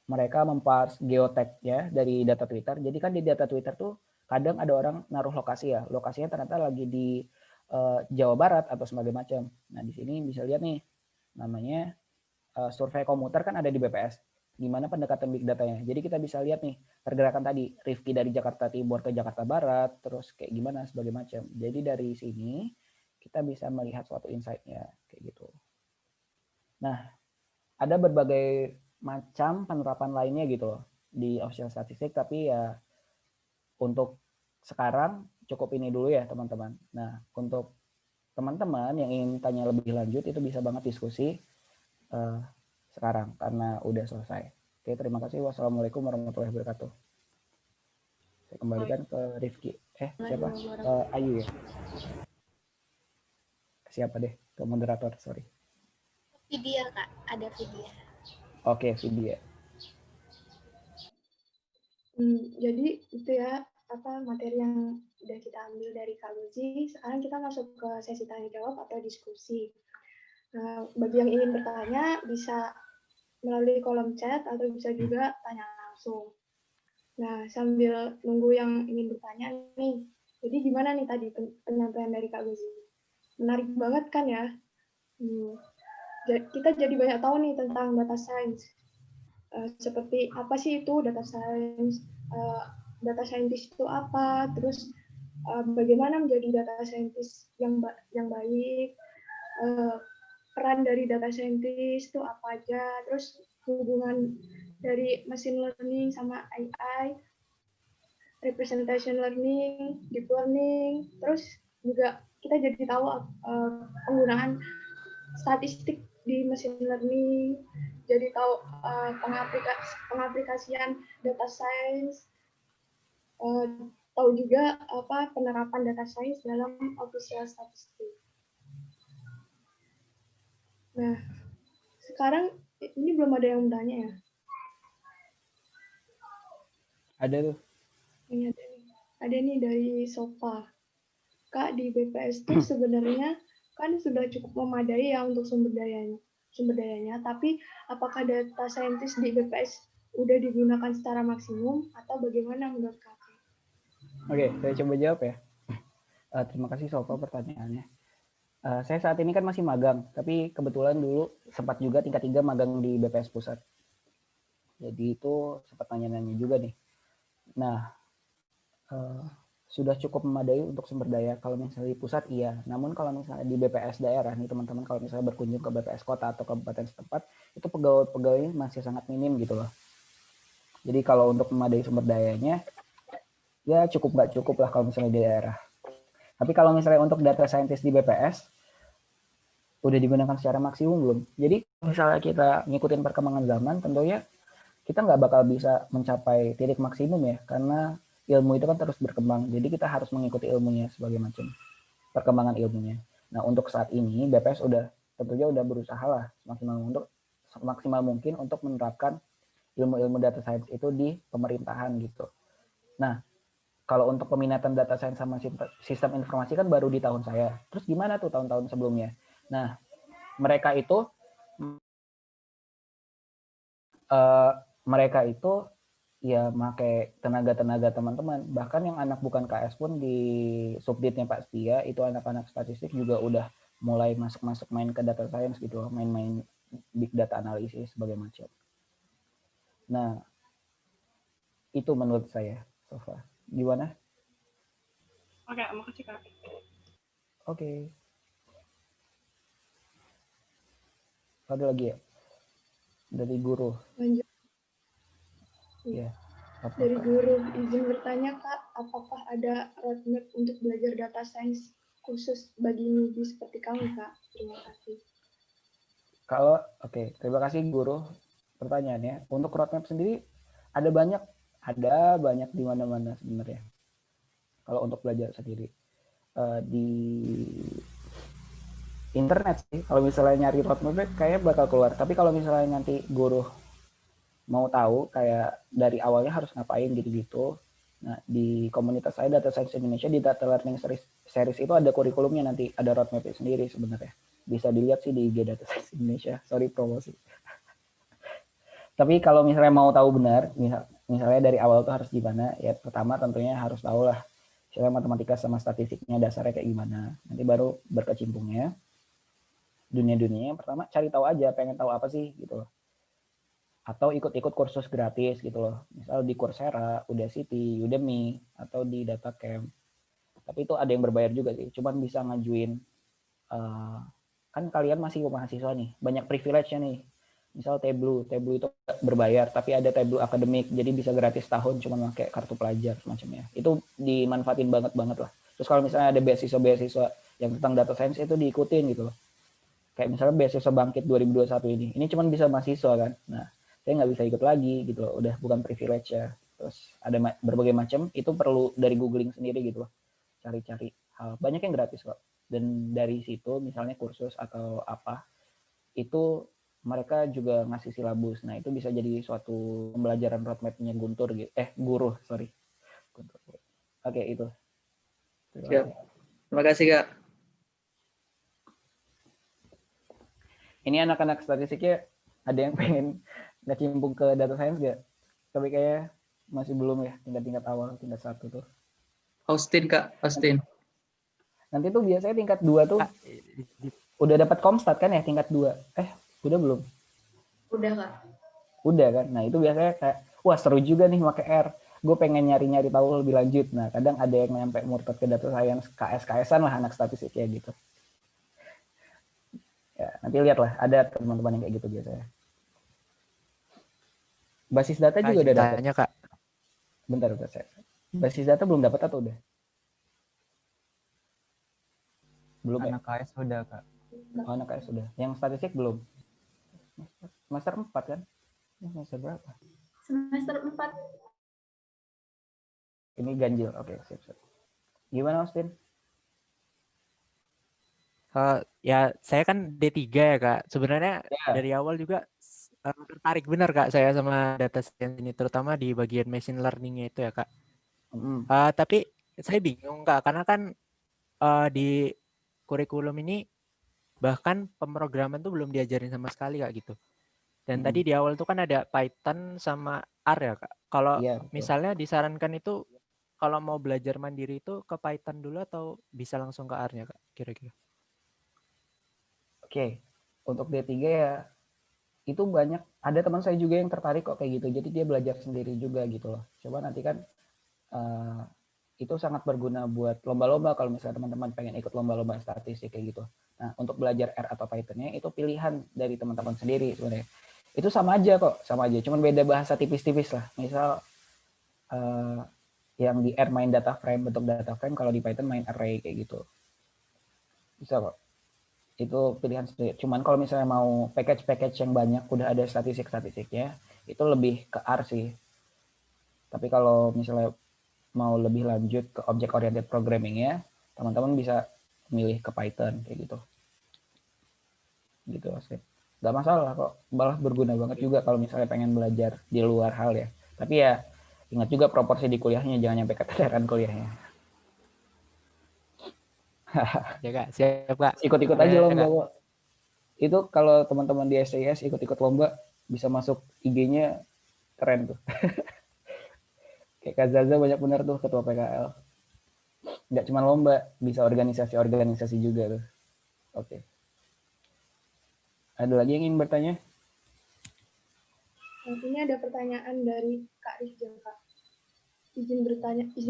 S6: mereka memparse geotag ya dari data Twitter. Jadi kan di data Twitter tuh kadang ada orang naruh lokasi ya. Lokasinya ternyata lagi di Jawa Barat atau sebagai macam. Nah, di sini bisa lihat nih namanya survei komuter kan ada di BPS. Gimana pendekatan big datanya. Jadi kita bisa lihat nih pergerakan tadi Rifki dari Jakarta Timur ke Jakarta Barat, terus kayak gimana sebagai macam. Jadi dari sini kita bisa melihat suatu insight-nya kayak gitu. Nah, ada berbagai macam penerapan lainnya gitu loh di official statistik, tapi ya untuk sekarang cukup ini dulu ya teman-teman. Nah, untuk teman-teman yang ingin tanya lebih lanjut itu bisa banget diskusi sekarang karena udah selesai. Oke, terima kasih. Wassalamualaikum warahmatullahi wabarakatuh. Saya kembalikan ke Rifki. Siapa? Ayu ya. Siapa deh? Ke moderator, sorry.
S4: Vidya, Kak. Ada Vidya.
S6: Oke, Vidya.
S5: Jadi itu ya, materi yang udah kita ambil dari Kak Luzi. Sekarang kita masuk ke sesi tanya jawab atau diskusi. Nah, bagi yang ingin bertanya bisa melalui kolom chat atau bisa juga tanya langsung. Nah, sambil nunggu yang ingin bertanya nih, jadi gimana nih tadi penyampaian dari Kak Luzi? Menarik banget kan ya? Kita jadi banyak tahu nih tentang data science. Seperti apa sih itu data science? Data scientist itu apa? Terus bagaimana menjadi data scientist yang baik? Peran dari data scientist itu apa aja? Terus hubungan dari machine learning sama AI, representation learning, deep learning, terus juga kita jadi tahu penggunaan statistik di machine learning, jadi tahu pengaplikasian data science, tahu juga penerapan data science dalam official statistik. Nah, sekarang ini belum ada yang bertanya ya?
S6: Ada tuh.
S5: Ini ada nih dari Sofa. Kak, di BPS tuh sebenarnya kan sudah cukup memadai ya untuk sumber dayanya, tapi apakah data scientist di BPS udah digunakan secara maksimum atau bagaimana menurut Kakak?
S6: Oke, saya coba jawab ya. Terima kasih Sofa pertanyaannya. Saya saat ini kan masih magang, tapi kebetulan dulu sempat juga tingkat 3 magang di BPS Pusat. Jadi itu sempat nanya-nanya juga nih. Nah, sudah cukup memadai untuk sumber daya. Kalau misalnya di pusat iya, namun kalau misalnya di BPS daerah nih teman-teman, kalau misalnya berkunjung ke BPS kota atau kabupaten setempat, itu pegawai-pegawainya masih sangat minim gitu loh. Jadi kalau untuk memadai sumber dayanya, ya cukup nggak cukup lah kalau misalnya di daerah. Tapi kalau misalnya untuk data scientist di BPS, udah digunakan secara maksimum belum? Jadi misalnya kita ngikutin perkembangan zaman, tentunya kita nggak bakal bisa mencapai titik maksimum ya, karena ilmu itu kan terus berkembang. Jadi kita harus mengikuti ilmunya sebagai macam perkembangan ilmunya. Nah, untuk saat ini BPS tentunya udah berusaha lah semaksimal mungkin untuk menerapkan ilmu-ilmu data science itu di pemerintahan gitu. Nah, kalau untuk peminatan data science sama sistem informasi kan baru di tahun saya. Terus gimana tuh tahun-tahun sebelumnya? Nah, mereka itu ya pakai tenaga-tenaga teman-teman. Bahkan yang anak bukan KS pun di subditnya Pak Setia, itu anak-anak statistik juga udah mulai masuk-masuk main ke data science gitu, main-main big data analisis sebagai macam. Nah, itu menurut saya, Sofa. Gimana?
S5: Oke, makasih Kak.
S6: Oke. Ada lagi ya? Dari guru.
S5: Lanjut.
S6: Ya.
S5: Dari guru, izin bertanya Kak, apakah ada roadmap untuk belajar data science khusus bagi newbie seperti kami Kak? Terima kasih.
S6: Terima kasih guru pertanyaannya. Untuk roadmap sendiri ada banyak di mana-mana sebenarnya. Kalau untuk belajar sendiri di internet sih, kalau misalnya nyari roadmap kayaknya bakal keluar. Tapi kalau misalnya nanti guru mau tahu kayak dari awalnya harus ngapain gitu-gitu, nah di komunitas saya Data Science Indonesia di Data Learning Series itu ada kurikulumnya, nanti ada roadmap sendiri sebenarnya. Bisa dilihat sih di IG Data Science Indonesia. Sorry promosi. Tapi kalau misalnya mau tahu benar, misalnya dari awal tuh harus gimana, ya pertama tentunya harus tahu lah misalnya matematika sama statistiknya dasarnya kayak gimana. Nanti baru berkecimpungnya dunia-dunia. Pertama cari tahu aja, pengen tahu apa sih gitu loh. Atau ikut-ikut kursus gratis gitu loh. Misal di Coursera, Udacity, Udemy, atau di DataCamp. Tapi itu ada yang berbayar juga sih. Cuman bisa ngajuin, kan kalian masih mahasiswa nih, banyak privilege-nya nih. Misal Tableau itu berbayar, tapi ada Tableau akademik, jadi bisa gratis tahun cuma pakai kartu pelajar semacamnya. Itu dimanfaatin banget lah. Terus kalau misalnya ada beasiswa yang tentang data science itu diikutin gitu loh. Kayak misalnya beasiswa Bangkit 2021 ini cuma bisa mahasiswa kan. Nah, saya nggak bisa ikut lagi gitu loh, udah bukan privilege ya. Terus ada berbagai macam, itu perlu dari googling sendiri gitu loh, cari-cari hal. Banyak yang gratis kok. Dan dari situ misalnya kursus atau apa, itu mereka juga ngasih silabus. Nah, itu bisa jadi suatu pembelajaran roadmap-nya guru, sorry. Oke, itu. Terima
S2: Siap.
S6: kasih.
S2: Terima kasih, Kak.
S6: Ini anak-anak statistiknya ada yang pengen ngecimpung ke data science nggak? Tapi kayak masih belum ya, tingkat-tingkat awal, tingkat 1 tuh.
S2: Austin, Kak. Austin.
S6: Nanti tuh biasanya tingkat 2 tuh udah dapat Komstat kan ya, tingkat 2. Udah belum?
S5: Udah, Kak.
S6: Udah kan? Nah itu biasanya kayak, wah seru juga nih pakai R. Gue pengen nyari-nyari tahu lebih lanjut. Nah kadang ada yang nyampe murtad ke data science, KS-KS-an lah anak statistik kayak gitu. Ya, nanti lihatlah, ada teman-teman yang kayak gitu biasanya. Basis data juga udah dapat.
S8: Tanya Kak.
S6: Bentar, saya. Basis data belum dapat atau udah? Belum ya?
S1: Anak KS sudah, Kak.
S6: Oh, anak KS sudah. Yang statistik belum? Semester 4 kan? Semester berapa?
S5: Semester 4.
S6: Ini ganjil. Oke, siap. Gimana, Austin?
S8: Ya saya kan D3 ya Kak. Sebenarnya
S6: Ya.
S8: dari awal juga tertarik benar Kak saya sama data science ini, terutama di bagian machine learning-nya itu ya Kak. Tapi saya bingung Kak, karena kan di kurikulum ini bahkan pemrograman tuh belum diajarin sama sekali Kak gitu. Dan tadi di awal tuh kan ada Python sama R ya Kak. Kalau misalnya disarankan itu kalau mau belajar mandiri itu ke Python dulu atau bisa langsung ke R-nya Kak kira-kira?
S6: Oke, untuk D3 ya itu banyak, ada teman saya juga yang tertarik kok kayak gitu, jadi dia belajar sendiri juga gitu loh. Coba nanti kan itu sangat berguna buat lomba-lomba kalau misalnya teman-teman pengen ikut lomba-lomba statistik kayak gitu. Nah untuk belajar R atau Python-nya itu pilihan dari teman-teman sendiri sebenarnya. Itu sama aja kok, sama aja, cuman beda bahasa tipis-tipis lah. Misal yang di R main data frame, bentuk data frame, kalau di Python main array kayak gitu. Bisa kok. Itu pilihan sendiri. Cuman kalau misalnya mau package-package yang banyak, udah ada statistik-statistiknya, itu lebih ke R sih. Tapi kalau misalnya mau lebih lanjut ke object oriented programming-nya, teman-teman bisa milih ke Python kayak gitu. Gitu sih. Gak masalah kok, malah berguna banget juga kalau misalnya pengen belajar di luar hal ya. Tapi ya ingat juga proporsi di kuliahnya, jangan sampai keteteran kuliahnya.
S8: Ya Kak, siap Kak.
S6: Ikut-ikut aja lomba. Itu kalau teman-teman di STS ikut-ikut lomba bisa masuk IG-nya, keren tuh. Kayak Kak Zaza banyak benar tuh ketua PKL. Nggak cuma lomba, bisa organisasi-organisasi juga tuh. Oke. Ada lagi yang ingin bertanya?
S5: Ini ada pertanyaan dari Kak Rizja, Kak. Izin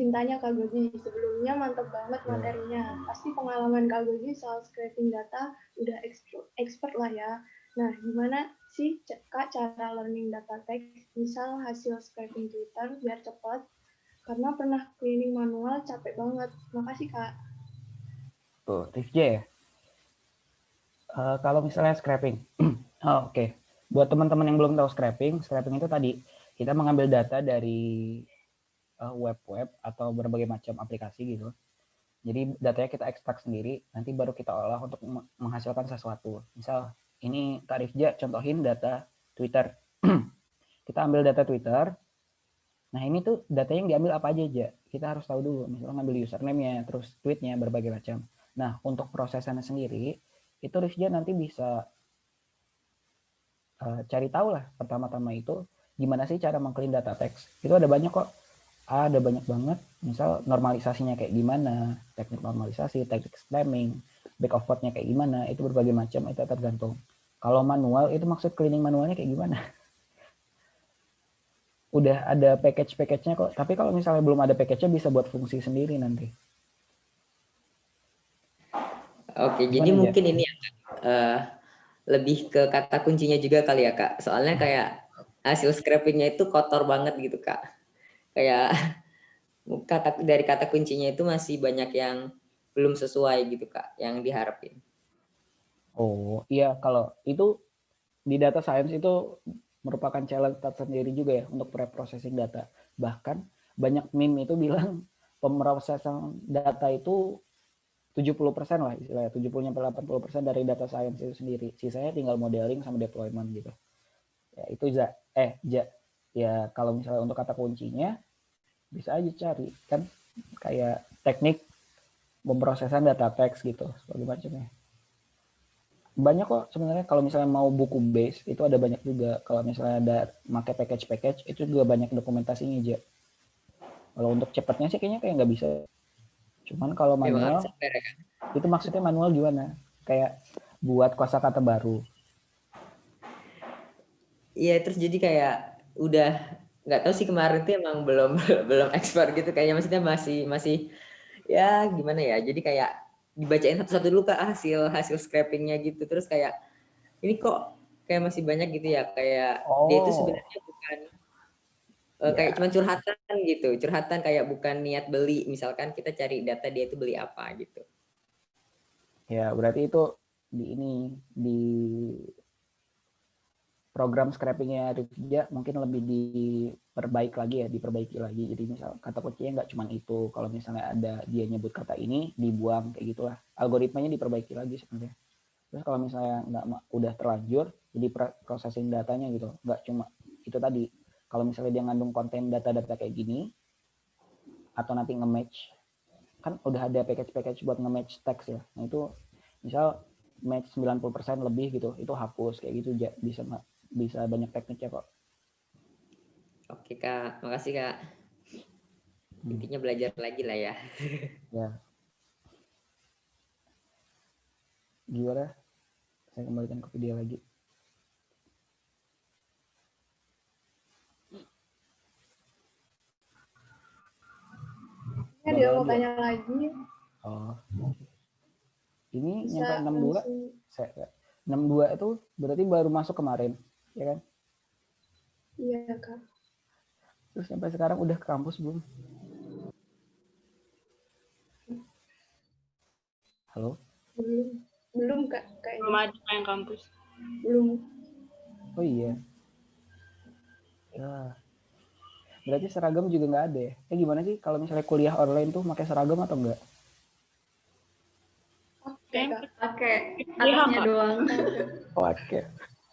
S5: tanya Kak Gozi. Sebelumnya mantap banget materinya. Pasti pengalaman Kak Gozi soal scraping data udah expert lah ya. Nah, gimana sih Kak cara learning data text, misal hasil scraping Twitter biar cepat? Karena pernah cleaning manual capek banget. Makasih Kak.
S6: Tuh, Rizja ya. Kalau misalnya scraping, oke. Buat teman-teman yang belum tahu scraping itu tadi kita mengambil data dari web atau berbagai macam aplikasi gitu. Jadi datanya kita ekstrak sendiri, nanti baru kita olah untuk menghasilkan sesuatu. Misal ini Kak Rifja contohin data Twitter. Kita ambil data Twitter. Nah ini tuh data yang diambil apa aja. Kita harus tahu dulu. Misalnya ngambil username-nya, terus tweet-nya, berbagai macam. Nah untuk prosesannya sendiri, itu Rifja nanti bisa cari tahu lah pertama-tama itu gimana sih cara meng-clean data teks. Itu ada banyak kok. Ada banyak banget, misal normalisasinya kayak gimana, teknik normalisasi, teknik framing, back of code-nya kayak gimana, itu berbagai macam, itu tergantung. Kalau manual, itu maksud cleaning manualnya kayak gimana? Udah ada package-package-nya kok, tapi kalau misalnya belum ada package-nya bisa buat fungsi sendiri nanti.
S9: Oke, jadi mungkin ini ya, lebih ke kata kuncinya juga kali ya Kak, soalnya kayak hasil scraping-nya itu kotor banget gitu Kak. Kayak dari kata kuncinya itu masih banyak yang belum sesuai gitu Kak, yang diharapin.
S6: Oh iya, kalau itu di data science itu merupakan challenge tersendiri juga ya untuk pre-processing data. Bahkan banyak meme itu bilang pemrosesan data itu 70% lah istilahnya, 70-80% dari data science itu sendiri. Sisanya tinggal modeling sama deployment gitu. Ya itu ya kalau misalnya untuk kata kuncinya bisa aja cari kan kayak teknik pemrosesan data teks gitu, segala macamnya. Banyak kok sebenarnya kalau misalnya mau buku base itu ada banyak juga. Kalau misalnya ada pakai package itu juga banyak dokumentasinya aja. Kalau untuk cepatnya sih kayaknya kayak nggak bisa. Cuman kalau manual itu maksudnya manual gimana? Kayak buat kosakata baru.
S9: Iya, terus jadi kayak udah nggak tahu sih kemarin tuh emang belum belum ekspor gitu kayaknya, maksudnya masih ya gimana ya, jadi kayak dibacain satu-satu dulu Kak hasil scrapingnya gitu, terus kayak ini kok kayak masih banyak gitu ya, kayak dia itu sebenarnya bukan kayak cuma curhatan kayak bukan niat beli, misalkan kita cari data dia itu beli apa gitu.
S6: Ya berarti itu di program scrapingnya Rifja mungkin lebih diperbaiki lagi. Jadi misal kata kuncinya nggak cuma itu. Kalau misalnya ada dia nyebut kata ini, dibuang kayak gitulah. Algoritmanya diperbaiki lagi sebenarnya. Terus kalau misalnya udah terlanjur, jadi processing datanya gitu. Nggak cuma itu tadi. Kalau misalnya dia ngandung konten data-data kayak gini, atau nanti nge-match, kan udah ada package buat nge-match teks ya. Nah itu misal match 90% lebih gitu, itu hapus kayak gitu, bisa banyak tekniknya kok.
S9: Oke Kak, makasih Kak. Intinya belajar lagi lah ya.
S6: Ya. Gimana? Saya kembalikan ke video lagi.
S5: Ya, dia mau tanya lagi.
S6: Oh. Ini
S5: Bisa
S6: nyampe 62 itu berarti baru masuk kemarin, ya kan?
S5: Iya, Kak.
S6: Terus sampai sekarang udah ke kampus belum? Halo?
S5: Belum Kak, kayaknya.
S10: Belum ada yang kampus.
S5: Belum.
S6: Oh iya. Ya. Berarti seragam juga nggak ada ya? Gimana sih kalau misalnya kuliah online tuh pakai seragam atau enggak?
S10: Pakai atasnya doang.
S6: Oke.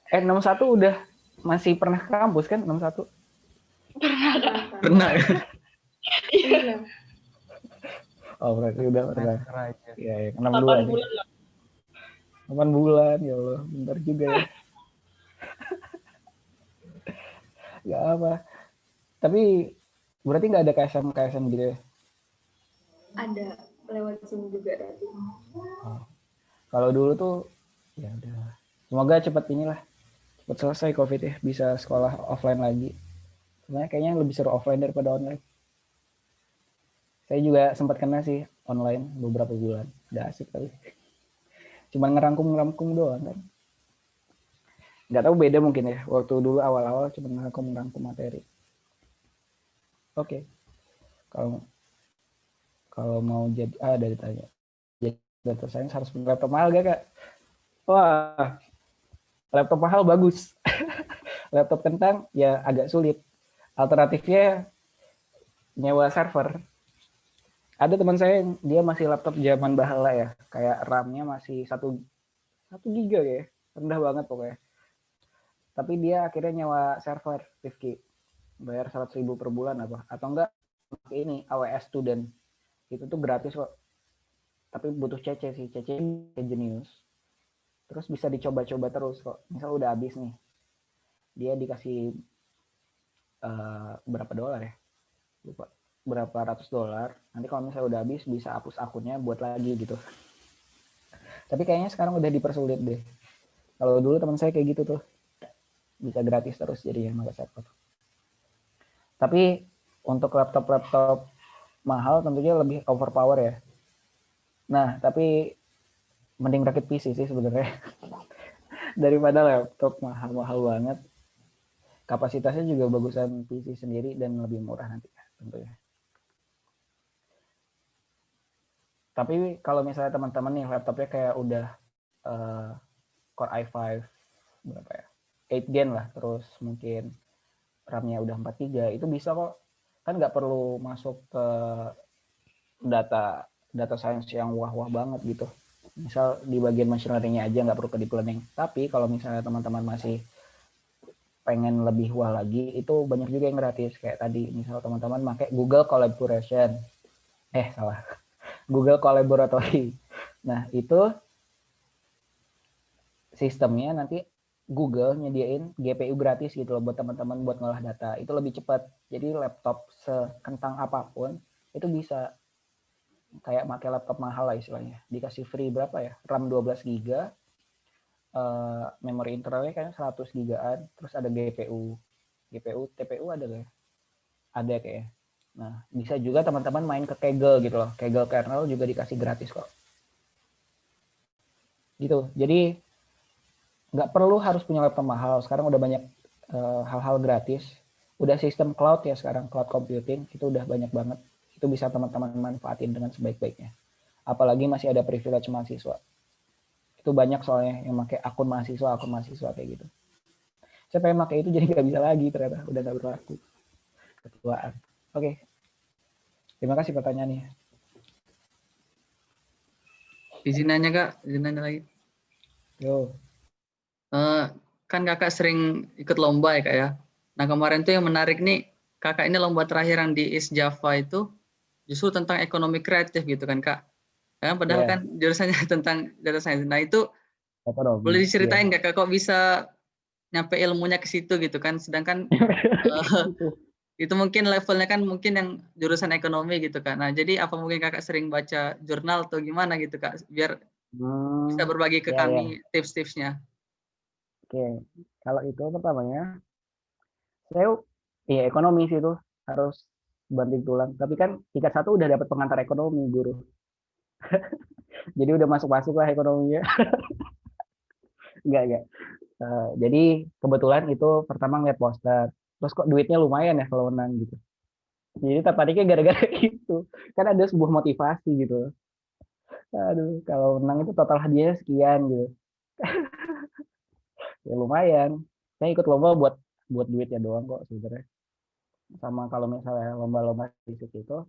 S6: 61 udah masih pernah ke kampus kan 61?
S2: Pernah.
S5: Iya.
S6: Oh berarti udah pernah. Iya, 62
S10: 8
S6: bulan lah. 8 bulan, ya Allah, bentar juga ya. Gak apa. Tapi berarti nggak ada KSM gitu ya?
S5: Ada, lewat Zoom juga tadi.
S6: Oh. Kalau dulu tuh, ya udah. Semoga cepat selesai COVID ya, bisa sekolah offline lagi. Sebenarnya kayaknya lebih seru offline daripada online. Saya juga sempat kena sih online beberapa bulan. Udah asik kali. Cuman ngerangkum doang kan. Nggak tahu beda mungkin ya. Waktu dulu awal-awal cuma ngerangkum materi. Oke. Kalau mau jadi ada ditanya. Jadi data science harus punya laptop mahal gak Kak? Wah. Laptop mahal bagus. Laptop kentang ya agak sulit. Alternatifnya nyewa server. Ada teman saya yang dia masih laptop zaman bahala ya, kayak RAM-nya masih 1 giga ya, rendah banget pokoknya. Tapi dia akhirnya nyewa server Rifki, bayar 100.000 per bulan apa, atau enggak ini AWS Student, itu tuh gratis kok. Tapi butuh CC sih, CC Genius. Terus bisa dicoba-coba terus kok. Misal udah habis nih, dia dikasih berapa dolar ya? Lupa. Berapa ratus dolar. Nanti kalau misalnya udah habis bisa hapus akunnya buat lagi gitu. Tapi kayaknya sekarang udah dipersulit deh. Kalau dulu teman saya kayak gitu tuh. Bisa gratis terus jadi yang pakai server. Tapi untuk laptop mahal tentunya lebih overpower ya. Nah, tapi mending rakit PC sih sebenarnya. Daripada laptop mahal-mahal banget. Kapasitasnya juga bagusan PC sendiri dan lebih murah nanti tentunya. Tapi kalau misalnya teman-teman nih laptopnya kayak udah Core i5 berapa ya? 8 Gen lah, terus mungkin RAM-nya udah 4 GB, itu bisa kok. Kan nggak perlu masuk ke data science yang wah-wah banget gitu. Misal di bagian machine learning-nya aja nggak perlu ke deep learning. Tapi kalau misalnya teman-teman masih pengen lebih wah lagi, itu banyak juga yang gratis. Kayak tadi, misal teman-teman pakai Google Collaboration. salah. Google Collaboratory. Nah, itu sistemnya nanti Google nyediain GPU gratis gitu loh buat teman-teman buat ngolah data. Itu lebih cepat. Jadi laptop sekentang apapun itu bisa kayak pakai laptop mahal lah istilahnya. Dikasih free berapa ya? RAM 12 GB, memori internalnya kayaknya 100 GB-an, terus ada GPU, TPU ada nggak ya? Ada kayaknya. Nah, bisa juga teman-teman main ke Kaggle gitu loh. Kaggle kernel juga dikasih gratis kok. Gitu. Jadi nggak perlu harus punya laptop mahal. Sekarang udah banyak hal-hal gratis. Udah sistem cloud ya sekarang, cloud computing itu udah banyak banget. Itu bisa teman-teman manfaatin dengan sebaik-baiknya. Apalagi masih ada privilege mahasiswa. Itu banyak soalnya yang pakai akun mahasiswa kayak gitu. Saya pengen pakai itu jadi nggak bisa lagi ternyata, udah nggak berlaku. Ketuaan. Oke. Terima kasih pertanyaannya.
S2: Izin nanya Kak, izin nanya lagi.
S6: Yo.
S2: Kan Kakak sering ikut lomba ya Kak ya. Nah kemarin tuh yang menarik nih, Kakak ini lomba terakhir yang di East Java itu justru tentang ekonomi kreatif gitu kan Kak. Padahal kan jurusannya tentang data science. Nah itu
S6: ekonomi,
S2: boleh diceritain nggak Kak, kok bisa nyampe ilmunya ke situ gitu kan? Sedangkan itu mungkin levelnya kan mungkin yang jurusan ekonomi gitu kan. Nah jadi apa mungkin Kakak sering baca jurnal atau gimana gitu Kak, biar bisa berbagi ke kami tips-tipsnya.
S6: Oke, kalau itu pertamanya saya ekonomi sih itu harus banting tulang. Tapi kan tingkat 1 udah dapat pengantar ekonomi guru. Jadi udah masuk lah ekonominya. Enggak. Jadi kebetulan itu pertama ngeliat poster. Terus kok duitnya lumayan ya kalau menang gitu. Jadi tertariknya gara-gara gitu. Kan ada sebuah motivasi gitu. Aduh, kalau menang itu total hadiahnya sekian gitu. Ya lumayan. Saya ikut lomba buat duitnya doang kok sebenarnya. Sama kalau misalnya lomba-lomba fisik itu,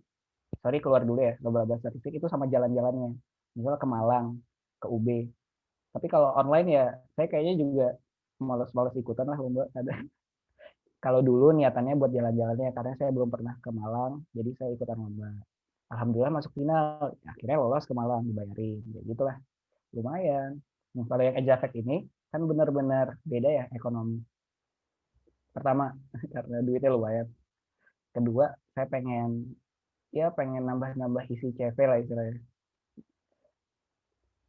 S6: sorry keluar dulu ya, lomba-lomba statistik itu sama jalan-jalannya. Misalnya ke Malang, ke UB. Tapi kalau online ya, saya kayaknya juga males-males ikutan lah lomba. Kalau dulu niatannya buat jalan-jalannya, karena saya belum pernah ke Malang, jadi saya ikutan lomba. Alhamdulillah masuk final, akhirnya lolos ke Malang, dibayarin. Ya gitulah, lumayan. Nah, kalau yang Ejafek ini, kan benar-benar beda ya ekonomi. Pertama, karena duitnya lumayan. Kedua, saya pengen nambah-nambah isi CV lah istilahnya.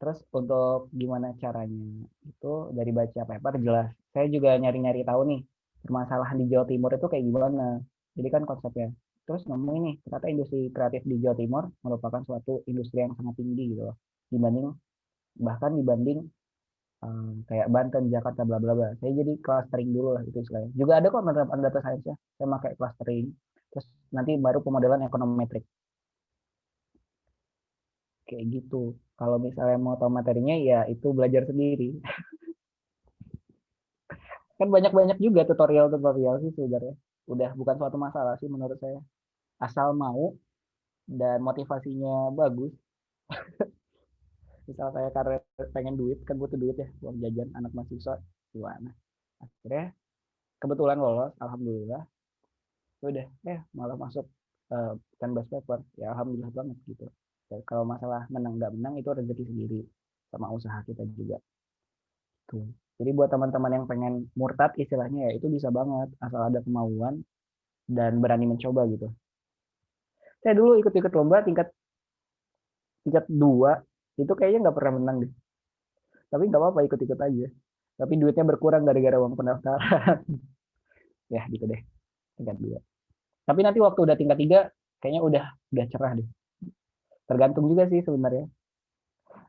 S6: Terus untuk gimana caranya itu dari baca paper jelas. Saya juga nyari-nyari tahu nih permasalahan di Jawa Timur itu kayak gimana. Jadi kan konsepnya. Terus nemu ini ternyata industri kreatif di Jawa Timur merupakan suatu industri yang sangat tinggi gitu loh. Bahkan dibanding kayak Banten, Jakarta, bla bla bla. Saya jadi clustering dulu lah itu istilahnya. Juga ada kok penerapan data science-nya. Saya pakai clustering. Terus nanti baru pemodelan ekonometrik. Kayak gitu. Kalau misalnya mau tahu materinya ya itu belajar sendiri. Kan banyak-banyak juga tutorial sih sebenarnya. Udah bukan suatu masalah sih menurut saya. Asal mau dan motivasinya bagus. Misal saya karena pengen duit, kan butuh duit ya, uang jajan anak mahasiswa gimana. Akhirnya kebetulan lolos, alhamdulillah. Udah, malah masuk 10 paper. Ya alhamdulillah banget gitu. Dan kalau masalah menang nggak menang itu rezeki sendiri sama usaha kita juga. Tuh. Jadi buat teman-teman yang pengen murtad istilahnya ya itu bisa banget asal ada kemauan dan berani mencoba gitu. Saya dulu ikut-ikut lomba tingkat 2 itu kayaknya nggak pernah menang deh. Tapi nggak apa-apa ikut-ikut aja. Tapi duitnya berkurang gara-gara uang pendaftaran. Ya gitu deh tingkat 2. Tapi nanti waktu udah tingkat 3 kayaknya udah cerah deh. Tergantung juga sih sebenarnya.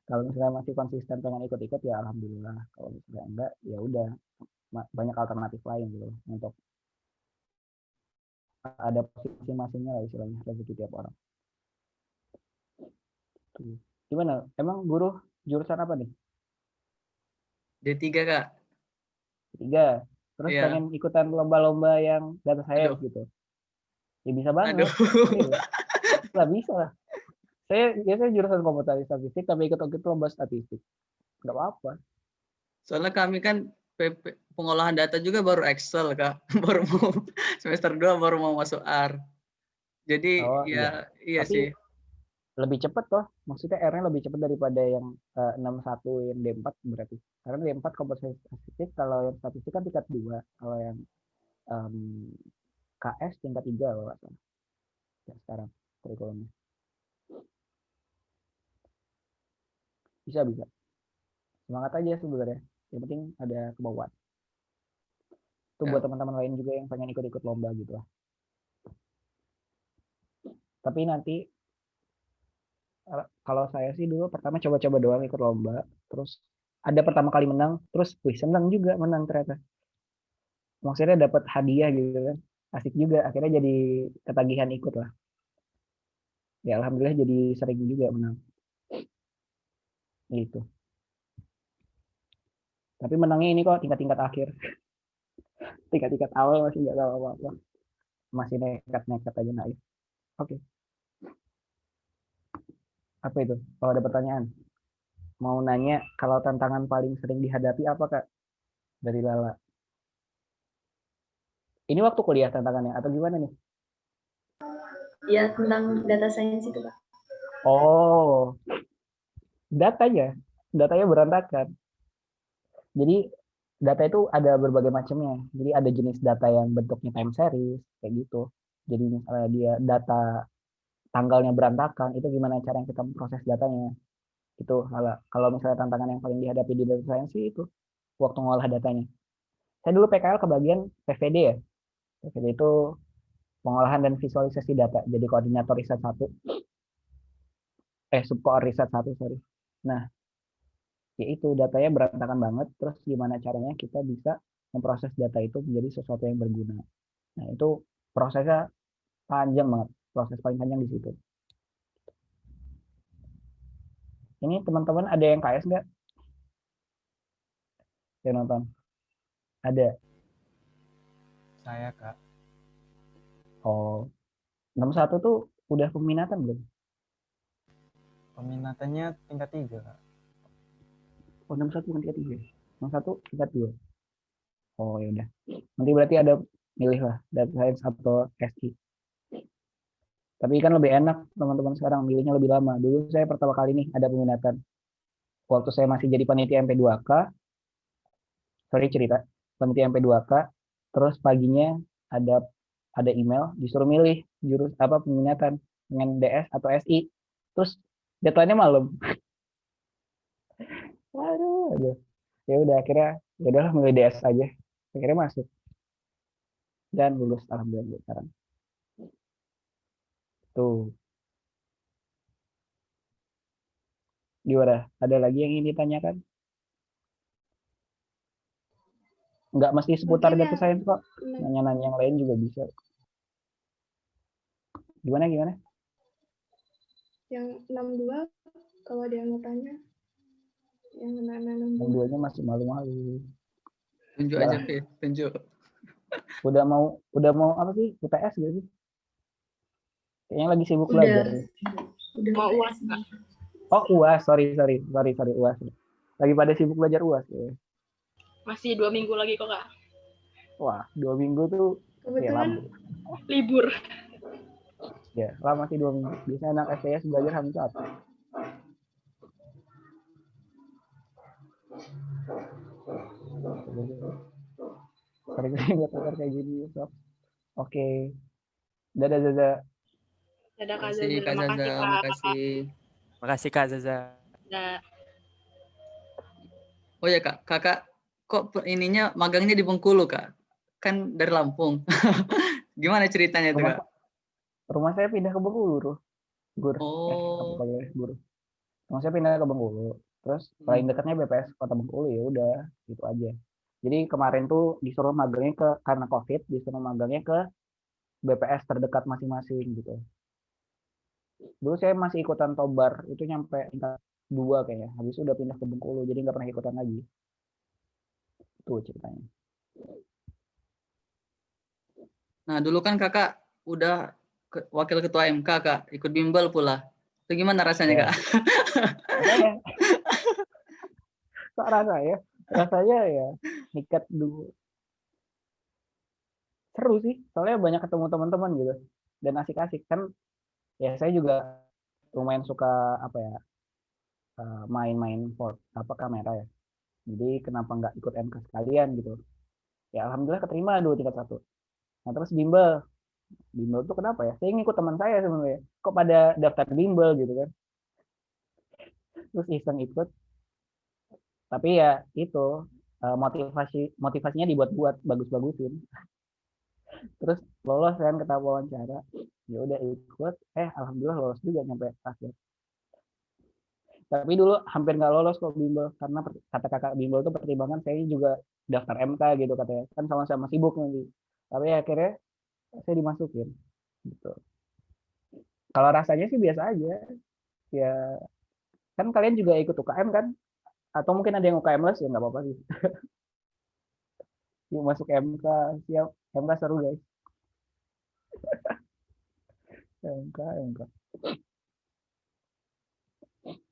S6: Kalau misalnya masih konsisten pengen ikut-ikut ya alhamdulillah. Kalau misalnya enggak ya udah banyak alternatif lain gitu untuk ada posisi masingnya lah istilahnya rezeki tiap orang. Tuh. Gimana? Emang guru jurusan apa nih?
S2: D3 Kak.
S6: D3. Terus pengen ikutan lomba-lomba yang data science gitu. Ya bisa banget. Nggak bisa lah. Saya biasanya jurusan komputasi statistik tapi ikut lomba statistik. Nggak apa-apa.
S2: Soalnya kami kan pengolahan data juga baru Excel Kak. Baru mau semester 2 baru mau masuk R. Jadi iya
S6: tapi,
S2: sih.
S6: lebih cepat toh, maksudnya R-nya lebih cepat daripada yang 61 yang D4 berarti. Karena D4 kompetensi statistik, kalau yang statistik kan tingkat 2, kalau yang KS tingkat 3 kalau nggak salah. Ya, sekarang kurikulumnya. Bisa. Semangat aja sebenarnya. Yang penting ada kemauan. Itu buat teman-teman lain juga yang pengen ikut-ikut lomba gitu lah. Tapi nanti kalau saya sih dulu pertama coba-coba doang ikut lomba, terus ada pertama kali menang, terus wih senang juga menang ternyata. Maksudnya dapat hadiah gitu kan. Asik juga, akhirnya jadi ketagihan ikut lah. Ya alhamdulillah jadi sering juga menang. Gitu. Tapi menangnya ini kok tingkat-tingkat akhir. Tingkat-tingkat awal masih nggak tahu apa-apa. Masih nekat-nekat aja naik. Oke. Apa itu? Kalau ada pertanyaan. Mau nanya kalau tantangan paling sering dihadapi apa Kak? Dari Lala. Ini waktu kuliah tantangannya atau gimana nih?
S10: Iya, tentang data science itu, Pak.
S6: Oh, datanya berantakan. Jadi data itu ada berbagai macamnya. Jadi ada jenis data yang bentuknya time series kayak gitu. Jadi misalnya dia data tanggalnya berantakan, itu gimana cara yang kita proses datanya? Itu kalau misalnya tantangan yang paling dihadapi di data science itu waktu ngolah datanya. Saya dulu PKL kebagian PVD ya. PVD itu pengolahan dan visualisasi data. Jadi koordinator riset 1. Subkoor riset 1, sorry. Nah, yaitu datanya berantakan banget, terus gimana caranya kita bisa memproses data itu menjadi sesuatu yang berguna. Nah, itu prosesnya panjang banget. Proses paling panjang di situ. Ini teman-teman ada yang KS nggak? Yang nonton? Ada?
S1: Saya, Kak.
S6: Oh, 61 tuh udah peminatan belum?
S1: Peminatannya tingkat 3, Kak.
S6: Oh, 61 bukan tingkat 3. 61 tingkat 2. Oh, ya udah. Nanti berarti ada milih lah data science atau SI. Tapi kan lebih enak teman-teman sekarang milihnya lebih lama. Dulu saya pertama kali nih ada peminatan. Waktu saya masih jadi panitia MP2K, sorry cerita, panitia MP2K, terus paginya ada email disuruh milih jurus apa peminatan dengan DS atau SI. Terus deadline-nya malam. Aduh. Ya udah akhirnya ya udahlah milih DS aja. Akhirnya masuk. Dan lulus alhamdulillah sekarang. Tuh. Gimana? Ada lagi yang ingin ditanyakan? Nggak mesti seputar
S5: Mungkin
S6: data science kok. Nanya-nanya yang lain juga bisa. Gimana?
S5: Yang 62, kalau ada yang mau tanya. Yang 62.
S6: 62-nya masih malu-malu.
S2: Tunjuk aja, Pi. Tunjuk.
S6: Udah mau apa sih? UTS gitu sih? Kayaknya lagi sibuk
S10: Udah.
S6: belajar.
S10: Udah mau UAS, Kak.
S6: Oh, UAS. Sorry, UAS. Lagi pada sibuk belajar UAS ya.
S10: Masih 2 minggu lagi kok, Kak.
S6: Wah, 2 minggu tuh ya lama.
S10: Libur.
S6: Ya, lama sih 2 minggu. Biasanya anak STS belajar hampir apa? Sering-sering buat kayak gini, sob. Oke. Dadah.
S10: Dadah Kak
S2: Makasih,
S10: Zaza.
S2: Kak Zaza.
S10: Makasih, Kak.
S2: Makasih.
S8: Makasih Kak Zaza.
S10: Dadah.
S2: Oh ya Kak, Kakak kok ininya magangnya di Bengkulu Kak? Kan dari Lampung. Gimana ceritanya itu Kak?
S6: Rumah saya pindah ke Bengkulu, Gur.
S2: Oh.
S6: Gur. Rumah saya pindah ke Bengkulu. Terus paling dekatnya BPS Kota Bengkulu, ya udah gitu aja. Jadi kemarin tuh disuruh magangnya karena COVID, disuruh magangnya ke BPS terdekat masing-masing gitu. Dulu saya masih ikutan Tobar, itu nyampe tingkat 2 kayaknya. Habis itu udah pindah ke Bengkulu, jadi nggak pernah ikutan lagi. Itu ceritanya.
S2: Nah dulu kan kakak udah wakil ketua MK Kak, ikut bimbel pula. Itu gimana rasanya
S6: Ya.
S2: Kak?
S6: Kok rasanya ya niket dulu. Seru sih, soalnya banyak ketemu teman-teman gitu. Dan asik-asik kan. Ya saya juga lumayan suka apa ya, main-main kamera ya. Jadi kenapa nggak ikut MK sekalian gitu. Ya alhamdulillah keterima dulu tingkat 1. Nah terus bimbel tuh kenapa ya? Saya ngikut teman saya sebenarnya. Kok pada daftar bimbel gitu kan? Terus iseng ikut. Tapi ya itu motivasinya dibuat-buat, bagus-bagusin. Terus lolos kan ke tahap wawancara. Ya udah ikut, alhamdulillah lolos juga nyampe akhir. Tapi dulu hampir nggak lolos kok bimbel karena kata kakak bimbel tuh pertimbangan saya juga daftar MK gitu katanya, kan sama-sama sibuk nanti. Tapi akhirnya saya dimasukin gitu. Kalau rasanya sih biasa aja ya, kan kalian juga ikut UKM kan, atau mungkin ada yang UKM-less ya nggak apa-apa sih. Yuk masuk MK, siap. MK seru guys. MK.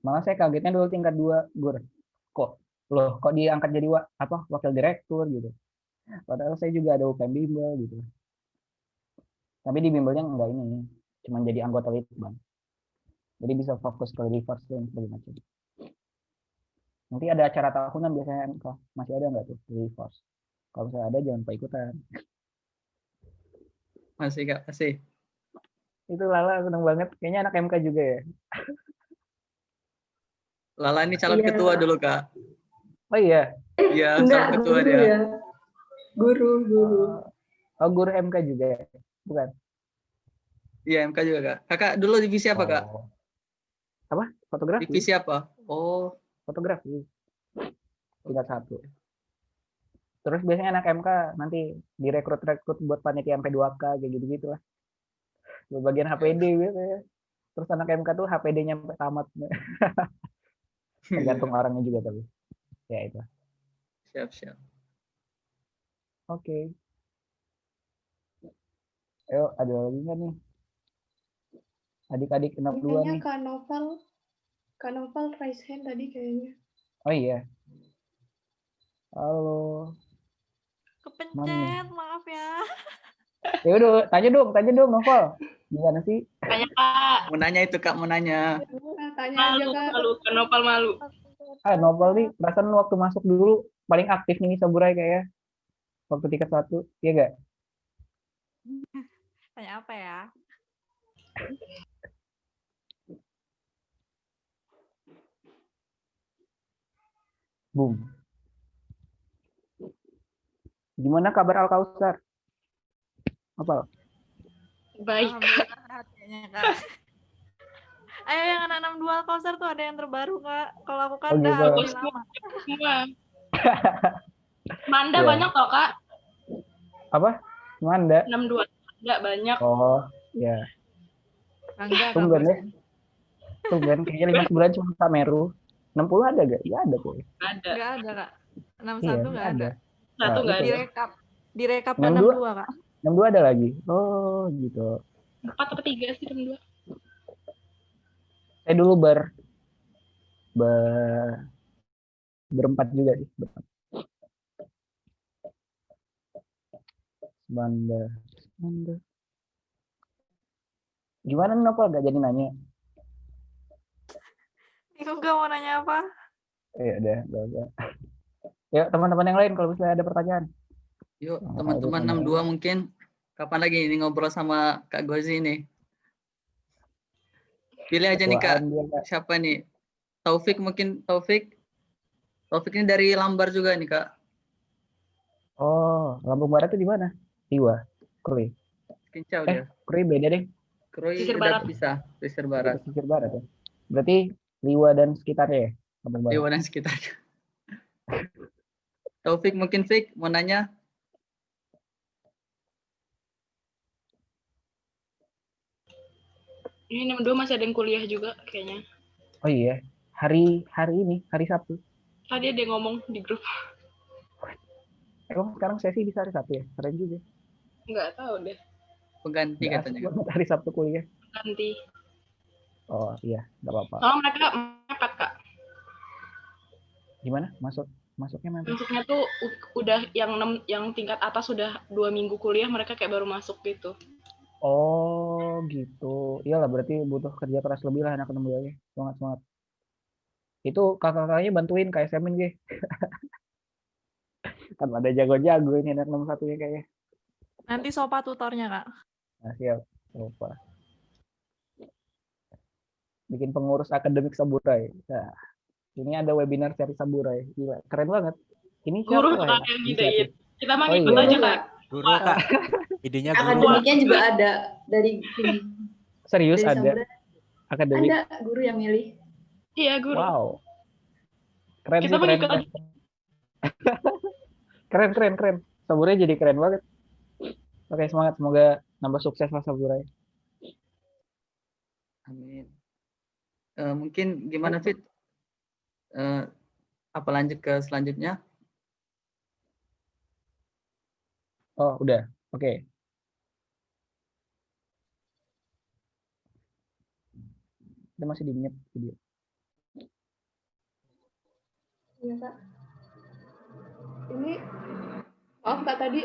S6: Malah saya kagetnya dulu tingkat 2, Gur. Kok diangkat jadi wakil direktur gitu. Padahal saya juga ada UKM bimbel gitu. Tapi di bimbelnya enggak ini, cuma jadi anggota litbang. Jadi bisa fokus ke reverse dan sebagainya macam. Nanti ada acara tahunan biasanya MK. Masih ada nggak tuh reverse? Kalau saya ada jangan lupa ikutan.
S2: Masih Kak, masih.
S6: Itu Lala seneng banget. Kayaknya anak MK juga ya.
S2: Lala ini calon ketua dulu Kak.
S6: Oh iya?
S2: Iya, calon ketua dia.
S10: Ya. Guru.
S6: Oh, guru MK juga ya? Bukan?
S2: Iya, MK juga Kak. Kakak dulu divisi apa Kak?
S6: Apa? Fotografi?
S2: Divisi apa? Oh.
S6: Fotografi. Tingkat 1. Terus biasanya anak MK nanti direkrut buat panitia MP2K kayak gitu-gitu lah. Bagian HPD biasanya. Terus anak MK tuh HPD-nya sampai tamat. Tergantung orangnya juga tapi. Ya itu.
S2: Siap.
S6: Oke. Ayo, ada lagi nggak nih? Adik-adik 62
S5: Kayaknya
S6: nih.
S5: Kak Novel raise hand tadi kayaknya.
S6: Oh iya. Halo.
S11: Kepencet, maaf ya.
S6: Ya udah, tanya dong Novel. Gimana sih?
S12: Tanya Kak.
S2: Mau nanya itu Kak, mau nanya.
S5: Tanya aja Kak.
S12: Kak Novel malu.
S6: Novel nih, perasaan waktu masuk dulu paling aktif nih Saburai kayaknya. Waktu tingkat 1, iya nggak?
S11: Tanya apa ya?
S6: Boom. Gimana kabar Al-Kausar? Apa?
S12: Baik.
S11: Alhamdulillah kayaknya Kak. Ayo yang anak 62 Al-Kausar tuh ada yang terbaru Kak. Kalau aku kan udah
S6: gitu.
S11: lebih lama.
S12: Semua. Manda
S6: Ya.
S12: banyak loh Kak.
S6: Apa? Manda?
S12: 62 enggak banyak.
S6: Oh, ya.
S11: Bangga
S6: Tungguan ya. Tungguan kayaknya 5 bulan cuma Sameru. 60 ada gak? Iya ada kok.
S12: Ada.
S11: Enggak ada Kak. 61
S6: Iya,
S11: enggak ada.
S12: Satu enggak ada.
S11: Direkap
S6: 62?
S11: 62 Kak.
S6: 62 ada lagi. Oh, gitu.
S12: 4 atau 3 sih 62.
S6: Saya dulu berempat juga sih. Manda. Gimana Novel? Gak jadi nanya?
S11: Bingung gak mau nanya apa?
S6: Ya udah, enggak. Yuk teman-teman yang lain kalau misalnya ada pertanyaan.
S2: Yuk teman-teman 62 mungkin kapan lagi ini ngobrol sama Kak Gozi nih. Pilih aja nih Kak. Siapa nih? Taufik mungkin Taufik. Taufik ini dari Lambar juga nih Kak.
S6: Oh, Lampung Barat itu di mana? Liwa, Krui.
S2: Kincau dia.
S6: Krui beda deh.
S2: Krui
S12: Pesisir
S2: udah
S12: Barat.
S2: pisah, Pesisir Barat.
S6: Pesisir Barat ya. Berarti Liwa dan sekitarnya ya? Lampung Barat.
S2: Liwa dan sekitarnya. Taufik mungkin Fik mau nanya?
S12: Ini 62 masih ada yang kuliah juga kayaknya.
S6: Oh iya, hari ini, hari Sabtu.
S12: Tadi ada yang ngomong di grup.
S6: Emang sekarang sesi bisa hari Sabtu ya? Keren juga.
S12: Enggak tahu deh.
S2: Pengganti
S6: Nggak
S2: katanya.
S6: asik banget hari Sabtu kuliah.
S12: Nanti.
S6: Oh iya, nggak apa-apa.
S12: Soalnya mereka mepet Kak.
S6: Gimana? Masuknya mepet?
S12: Masuknya tuh udah yang tingkat atas sudah 2 minggu kuliah, mereka kayak baru masuk gitu.
S6: Oh Oh gitu. Iyalah berarti butuh kerja keras lebih lah anak 6 ya. Semangat. Itu kakak-kakaknya bantuin KSM-in ge. Kan ada jago-jago ini anak 61 ya kayaknya.
S11: Nanti Sopa tutornya, Kak.
S6: Nah, siap. Lupa. Bikin pengurus akademik Saburai. Nah, ini ada webinar cari Saburai. Gila, keren banget. Ini
S12: Guru
S6: siapa
S12: Kak
S6: ya?
S12: yang gidein. Kita mah
S6: Oh,
S12: ngikut
S6: iya.
S12: aja Kak.
S8: Guru, Kak. Idenya guru.
S10: Akademiknya juga ada dari ini.
S6: Serius
S10: Dari
S6: ada
S10: Saburai.
S6: akademik.
S10: Ada guru yang milih.
S12: Iya guru.
S6: Wow. Keren
S12: Kita
S6: sih,
S12: mah
S6: keren.
S12: ngikut aja.
S6: Keren. Saburai jadi keren banget. Oke, semangat. Semoga nambah sukses lah Saburai.
S2: Amin. Mungkin gimana Fit? Apa lanjut ke selanjutnya?
S6: Oh, udah. Oke. Kita masih di mute video.
S5: Iya Kak. Ini maaf Kak tadi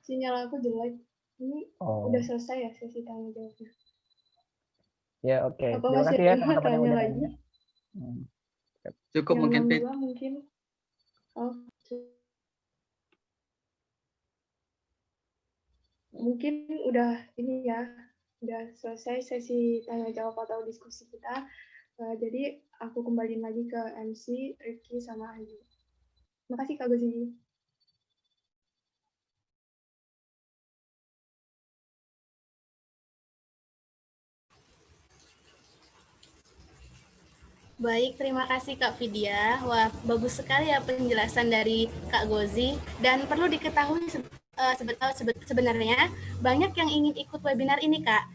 S5: sinyal aku jelek. Ini
S6: Oh.
S5: udah selesai ya sesi tanya jawabnya.
S6: Ya, oke.
S5: Apa
S6: Terima
S5: masih
S6: kasih ya
S5: ada
S6: teman-teman yang
S5: tanya
S6: udah
S5: lagi?
S6: nanya.
S2: Cukup
S5: Yang
S2: mungkin Fit.
S5: 62 mungkin. Oh. Mungkin udah ini ya, udah selesai sesi tanya jawab atau diskusi kita. Jadi aku kembaliin lagi ke MC Rifki sama Ayu. Terima kasih Kak Gozi.
S4: Baik, terima kasih Kak Vidya. Wah, bagus sekali ya penjelasan dari Kak Gozi. Dan perlu diketahui sebenarnya banyak yang ingin ikut webinar ini Kak.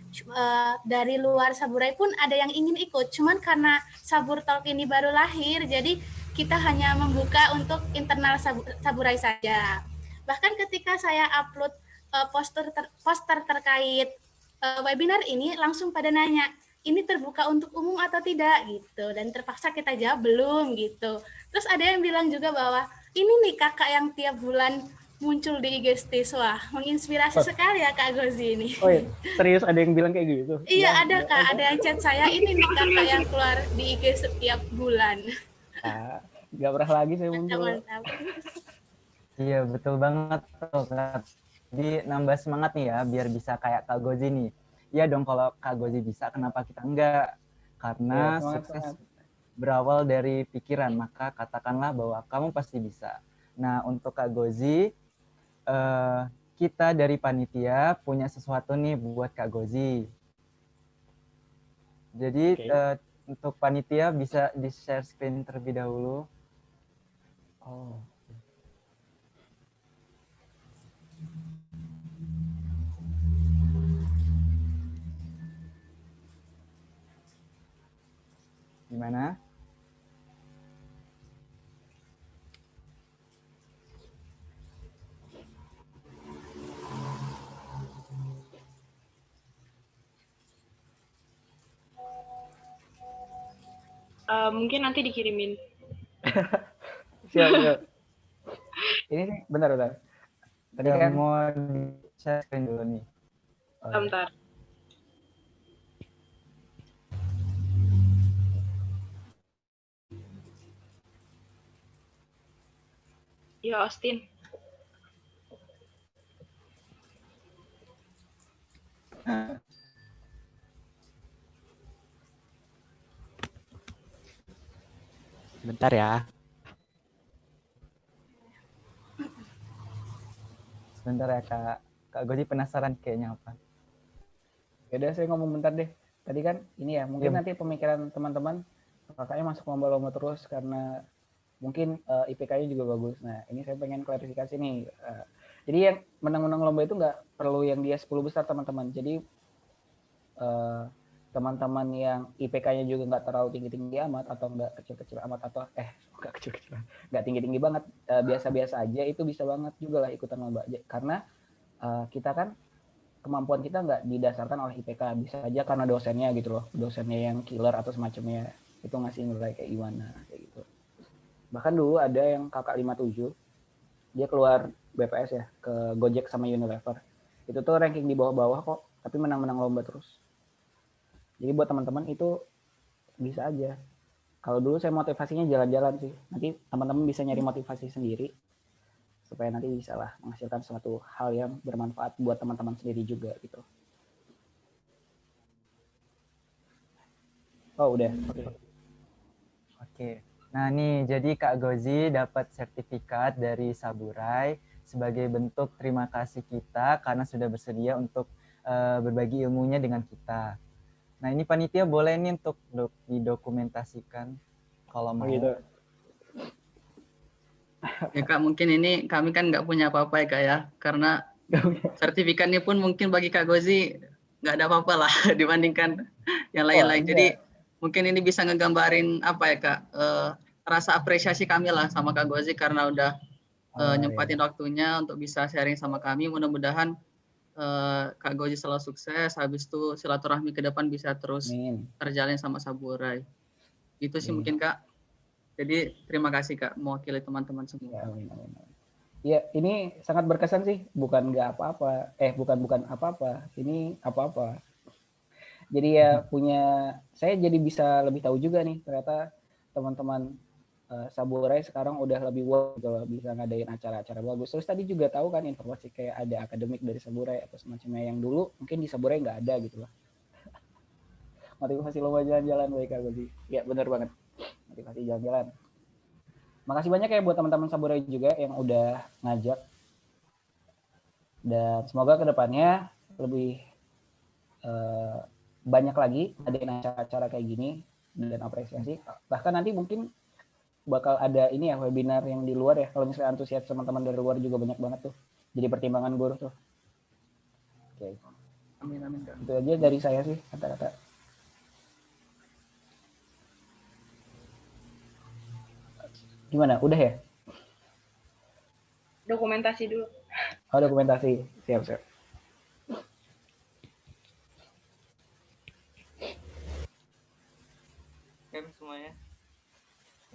S4: Dari luar Saburai pun ada yang ingin ikut. Cuman karena Sabur Talk ini baru lahir, jadi kita hanya membuka untuk internal Saburai saja. Bahkan ketika saya upload poster terkait webinar ini, langsung pada nanya, ini terbuka untuk umum atau tidak gitu, dan terpaksa kita jawab belum gitu. Terus ada yang bilang juga bahwa ini nih kakak yang tiap bulan muncul di IG Stories. Wah, menginspirasi sekali ya Kak Gozi ini.
S6: Oh iya, serius ada yang bilang kayak gitu?
S4: Iya ada Kak, ada yang chat saya, ini nih kakak yang keluar di IG setiap bulan.
S6: Nggak pernah lagi saya muncul.
S4: Mantap.
S1: Iya betul banget tuh Kak. Jadi nambah semangat nih ya biar bisa kayak Kak Gozi nih. Iya dong, kalau Kak Gozi bisa, kenapa kita enggak? Karena
S6: Ya,
S1: sukses berawal dari pikiran, maka katakanlah bahwa kamu pasti bisa. Nah, untuk Kak Gozi, kita dari panitia punya sesuatu nih buat Kak Gozi. Jadi untuk panitia bisa di-share screen terlebih dahulu.
S6: Oh.
S1: Gimana?
S12: Mungkin nanti dikirimin.
S6: Siap. Ini sih, bentar. Tadi
S1: ya,
S6: kan
S1: mau di-share screen dulu nih.
S12: Bentar. Ya, Austin.
S8: Bentar ya.
S1: Sebentar ya Kak. Kak Gozi penasaran kayaknya apa.
S6: Ya udah, saya ngomong bentar deh. Tadi kan ini ya, mungkin nanti pemikiran teman-teman kakaknya masuk lomba-lomba terus karena mungkin IPK-nya juga bagus. Nah, ini saya pengen klarifikasi nih. Jadi yang menang-menang lomba itu nggak perlu yang dia 10 besar teman-teman. Jadi teman-teman yang IPK-nya juga nggak terlalu tinggi-tinggi amat atau nggak kecil-kecil amat atau nggak kecil-kecil, nggak tinggi-tinggi banget, biasa-biasa aja, itu bisa banget juga lah ikutan lomba. Karena kita kan kemampuan kita nggak didasarkan oleh IPK, bisa aja karena dosennya gitu loh, dosennya yang killer atau semacamnya itu ngasih nilai kayak gimana kayak gitu. Bahkan dulu ada yang kakak 57, dia keluar BPS ya ke Gojek sama Unilever, itu tuh ranking di bawah-bawah kok, tapi menang-menang lomba terus. Jadi buat teman-teman itu bisa aja. Kalau dulu saya motivasinya jalan-jalan sih. Nanti teman-teman bisa nyari motivasi sendiri supaya nanti bisa lah menghasilkan suatu hal yang bermanfaat buat teman-teman sendiri juga gitu. Oh udah.
S1: Oke. Nah nih, jadi Kak Gozi dapat sertifikat dari Saburai sebagai bentuk terima kasih kita karena sudah bersedia untuk berbagi ilmunya dengan kita. Nah ini panitia boleh nih untuk didokumentasikan kalau mau.
S6: Gitu.
S2: Ya Kak, mungkin ini kami kan nggak punya apa-apa ya Kak ya, karena sertifikatnya pun mungkin bagi Kak Gozi nggak ada apa-apa lah dibandingkan yang lain-lain. Jadi mungkin ini bisa ngegambarin apa ya Kak, rasa apresiasi kami lah sama Kak Gozi karena udah nyempatin waktunya untuk bisa sharing sama kami. Mudah-mudahan Kak Gozi selalu sukses, habis itu silaturahmi ke depan bisa terus terjalin sama Saburai. Itu sih mungkin Kak. Jadi terima kasih Kak mewakili teman-teman semua.
S6: Ya ini sangat berkesan sih, bukan nggak apa-apa, bukan apa-apa, ini apa-apa. Jadi ya saya jadi bisa lebih tahu juga nih ternyata teman-teman Saburai sekarang udah lebih gitu loh, bisa ngadain acara-acara bagus. Terus tadi juga tahu kan informasi kayak ada akademik dari Saburai atau semacamnya yang dulu mungkin di Saburai nggak ada gitu loh. Motivasi lomba jalan-jalan baik Kak Gozi. Ya benar banget. Motivasi jalan-jalan. Makasih banyak ya buat teman-teman Saburai juga yang udah ngajak. Dan semoga kedepannya lebih banyak lagi ngadain acara-acara kayak gini dan apresiasi. Bahkan nanti mungkin bakal ada ini ya webinar yang di luar ya. Kalau misalnya antusias teman-teman dari luar juga banyak banget tuh. Jadi pertimbangan guru tuh. Oke.
S2: Amin amin Kak.
S6: Itu aja dari saya sih kata-kata. Gimana? Udah ya?
S12: Dokumentasi dulu.
S6: Oh, dokumentasi. Siap.
S13: Oke semuanya.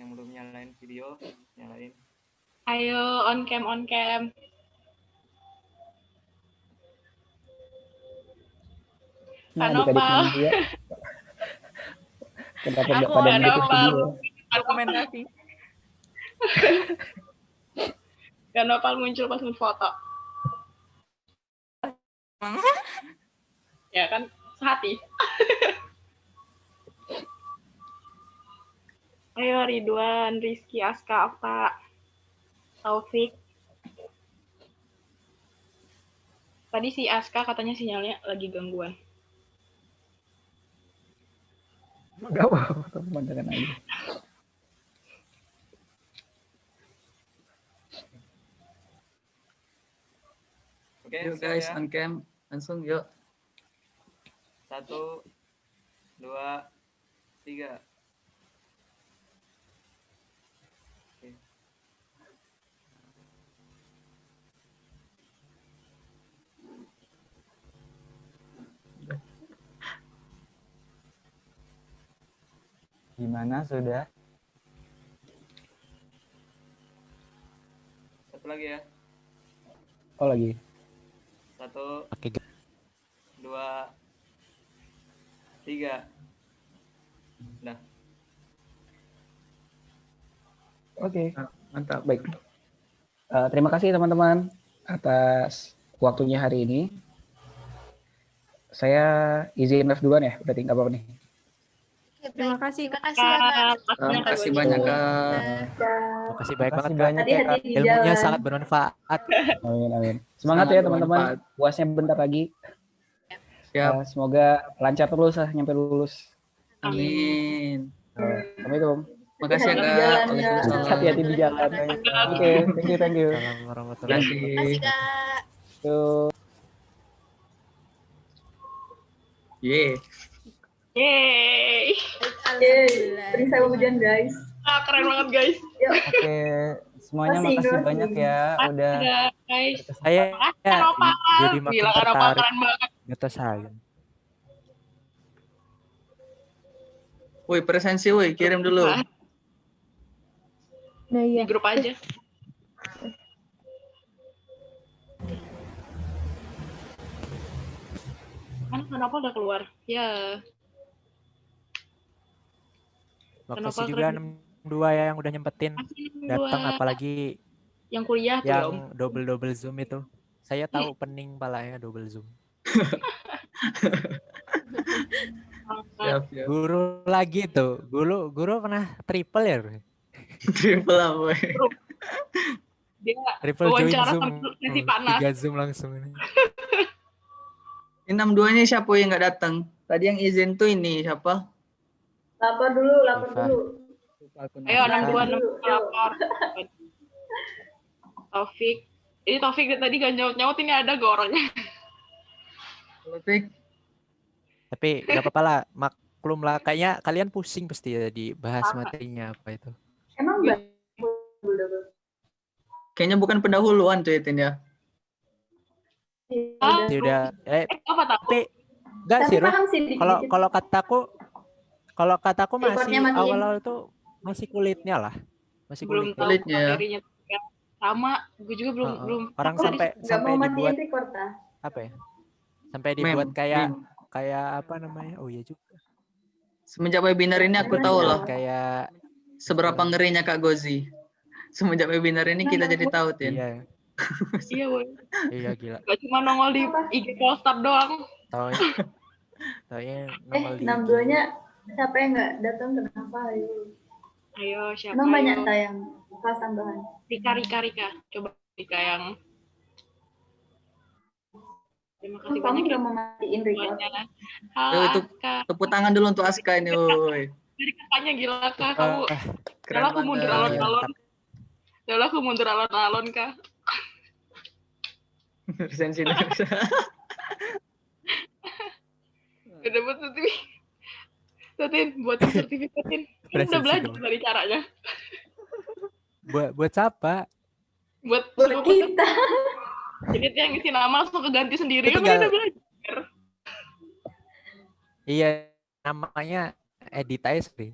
S13: Yang belum nyalain video, nyalain.
S12: Ayo on cam.
S6: Kanopal. Kenapa nggak pada ngikut video?
S11: Dokumentasi.
S12: Kanopal muncul pas foto. Ya kan sehati. Ayo Ridwan, Rizky, Aska, Afta, Taufik. Tadi si Aska katanya sinyalnya lagi gangguan.
S6: Enggak apa-apa, pemandangan aja.
S2: Oke, yuk guys, on cam. Langsung yuk.
S13: 1, 2, 3.
S1: Gimana sudah?
S13: Satu lagi ya.
S6: Oh lagi.
S13: 1, 2, 3. Nah.
S6: Oke.
S2: Mantap.
S6: Baik. Terima kasih teman-teman atas waktunya hari ini. Saya izin live duluan ya, berarti nggak apa-apa nih.
S11: Terima kasih.
S4: Terima kasih ya Kak.
S2: Terima kasih banyak Kak.
S8: Terima kasih banyak banget Kak.
S1: banyak ya Kak.
S8: Ilmunya sangat bermanfaat.
S6: Amin. Semangat ya teman-teman. Puasnya bentar lagi.
S2: Siap.
S6: Semoga lancar terus lah nyampe lulus.
S2: Amin.
S6: Assalamualaikum.
S2: Makasih ya Kak. Waalaikumsalam.
S6: Hati-hati di jalan. Oke, thank you.
S8: Assalamualaikum warahmatullahi wabarakatuh.
S4: Terima kasih Kak.
S6: Tuh.
S12: Yeay.
S4: Alhamdulillah.
S10: Beri saya hujan guys.
S12: Keren banget guys.
S1: Oke, semuanya makasih banyak ya udah.
S12: Guys.
S8: Saya jadi makin
S12: Gila, Kanopal
S8: tertarik
S12: keren banget.
S8: data science.
S2: Woi, presensi woi, kirim dulu.
S11: Nah, iya.
S12: Di grup aja. kenapa udah keluar? Ya.
S8: Makasih juga 62 ya yang udah nyempetin datang, apalagi
S12: yang kuliah tuh
S8: yang
S12: Om.
S8: double Zoom itu. Saya tahu pening palanya double Zoom.
S2: Siap.
S8: Guru lagi tuh. Guru pernah triple ya?
S2: Triple apa?
S12: Dia
S8: Triple join
S12: wawancara
S8: Zoom.
S12: sambil nasi panas.
S8: 3 Zoom langsung ini.
S2: Ini 62-nya siapa yang nggak datang? Tadi yang izin tuh ini siapa?
S10: Lapor dulu.
S12: Ayo 62 lapor. Taufik. Ini Taufik tadi gak nyaut-nyaut, ini ada gak orangnya?
S2: Taufik.
S8: Tapi gak apa-apa lah, maklum lah. Kayaknya kalian pusing pasti ya dibahas materinya apa itu.
S10: Emang
S2: Kayaknya bukan pendahuluan tuh Tin ya.
S8: Sudah.
S12: Apa
S8: tapi enggak sih, kalau kataku masih awal-awal itu masih kulitnya lah. Masih
S12: belum
S8: kulitnya.
S12: Materinya sama, gue juga belum
S8: orang sampai dibuat apa ya? Sampai dibuat kayak apa namanya? Oh iya juga.
S2: Semenjak webinar ini aku tahu lah
S8: kayak
S2: seberapa ngerinya Kak Gozi. Semenjak webinar ini kita jadi tahu, Tin.
S8: Iya.
S12: Iya, woy.
S8: Iya gila.
S12: Gak cuma nongol di IG Polestar doang.
S8: Taunya nongol di
S10: 62-nya siapa yang nggak datang, kenapa?
S12: Ayo, siapa?
S10: Emang banyak tayang kelas tambahan.
S12: Rika. Coba Rika yang terima kasih banyak
S10: udah mau matiin record.
S12: Halo,
S2: itu tepuk tangan dulu untuk Aska ini, woi.
S12: Dari kakaknya gila Kak, kamu. Kalau aku mundur alon-alon. Kalau aku mundur alon-alon Kak.
S2: Sensi.
S12: Udah buat sertifikatin. Kan udah belajar dari caranya.
S8: Buat siapa?
S12: Buat kita. Jadi yang ngisi nama langsung keganti sendiri. Kan udah belajar.
S8: Iya, namanya edit aja sih.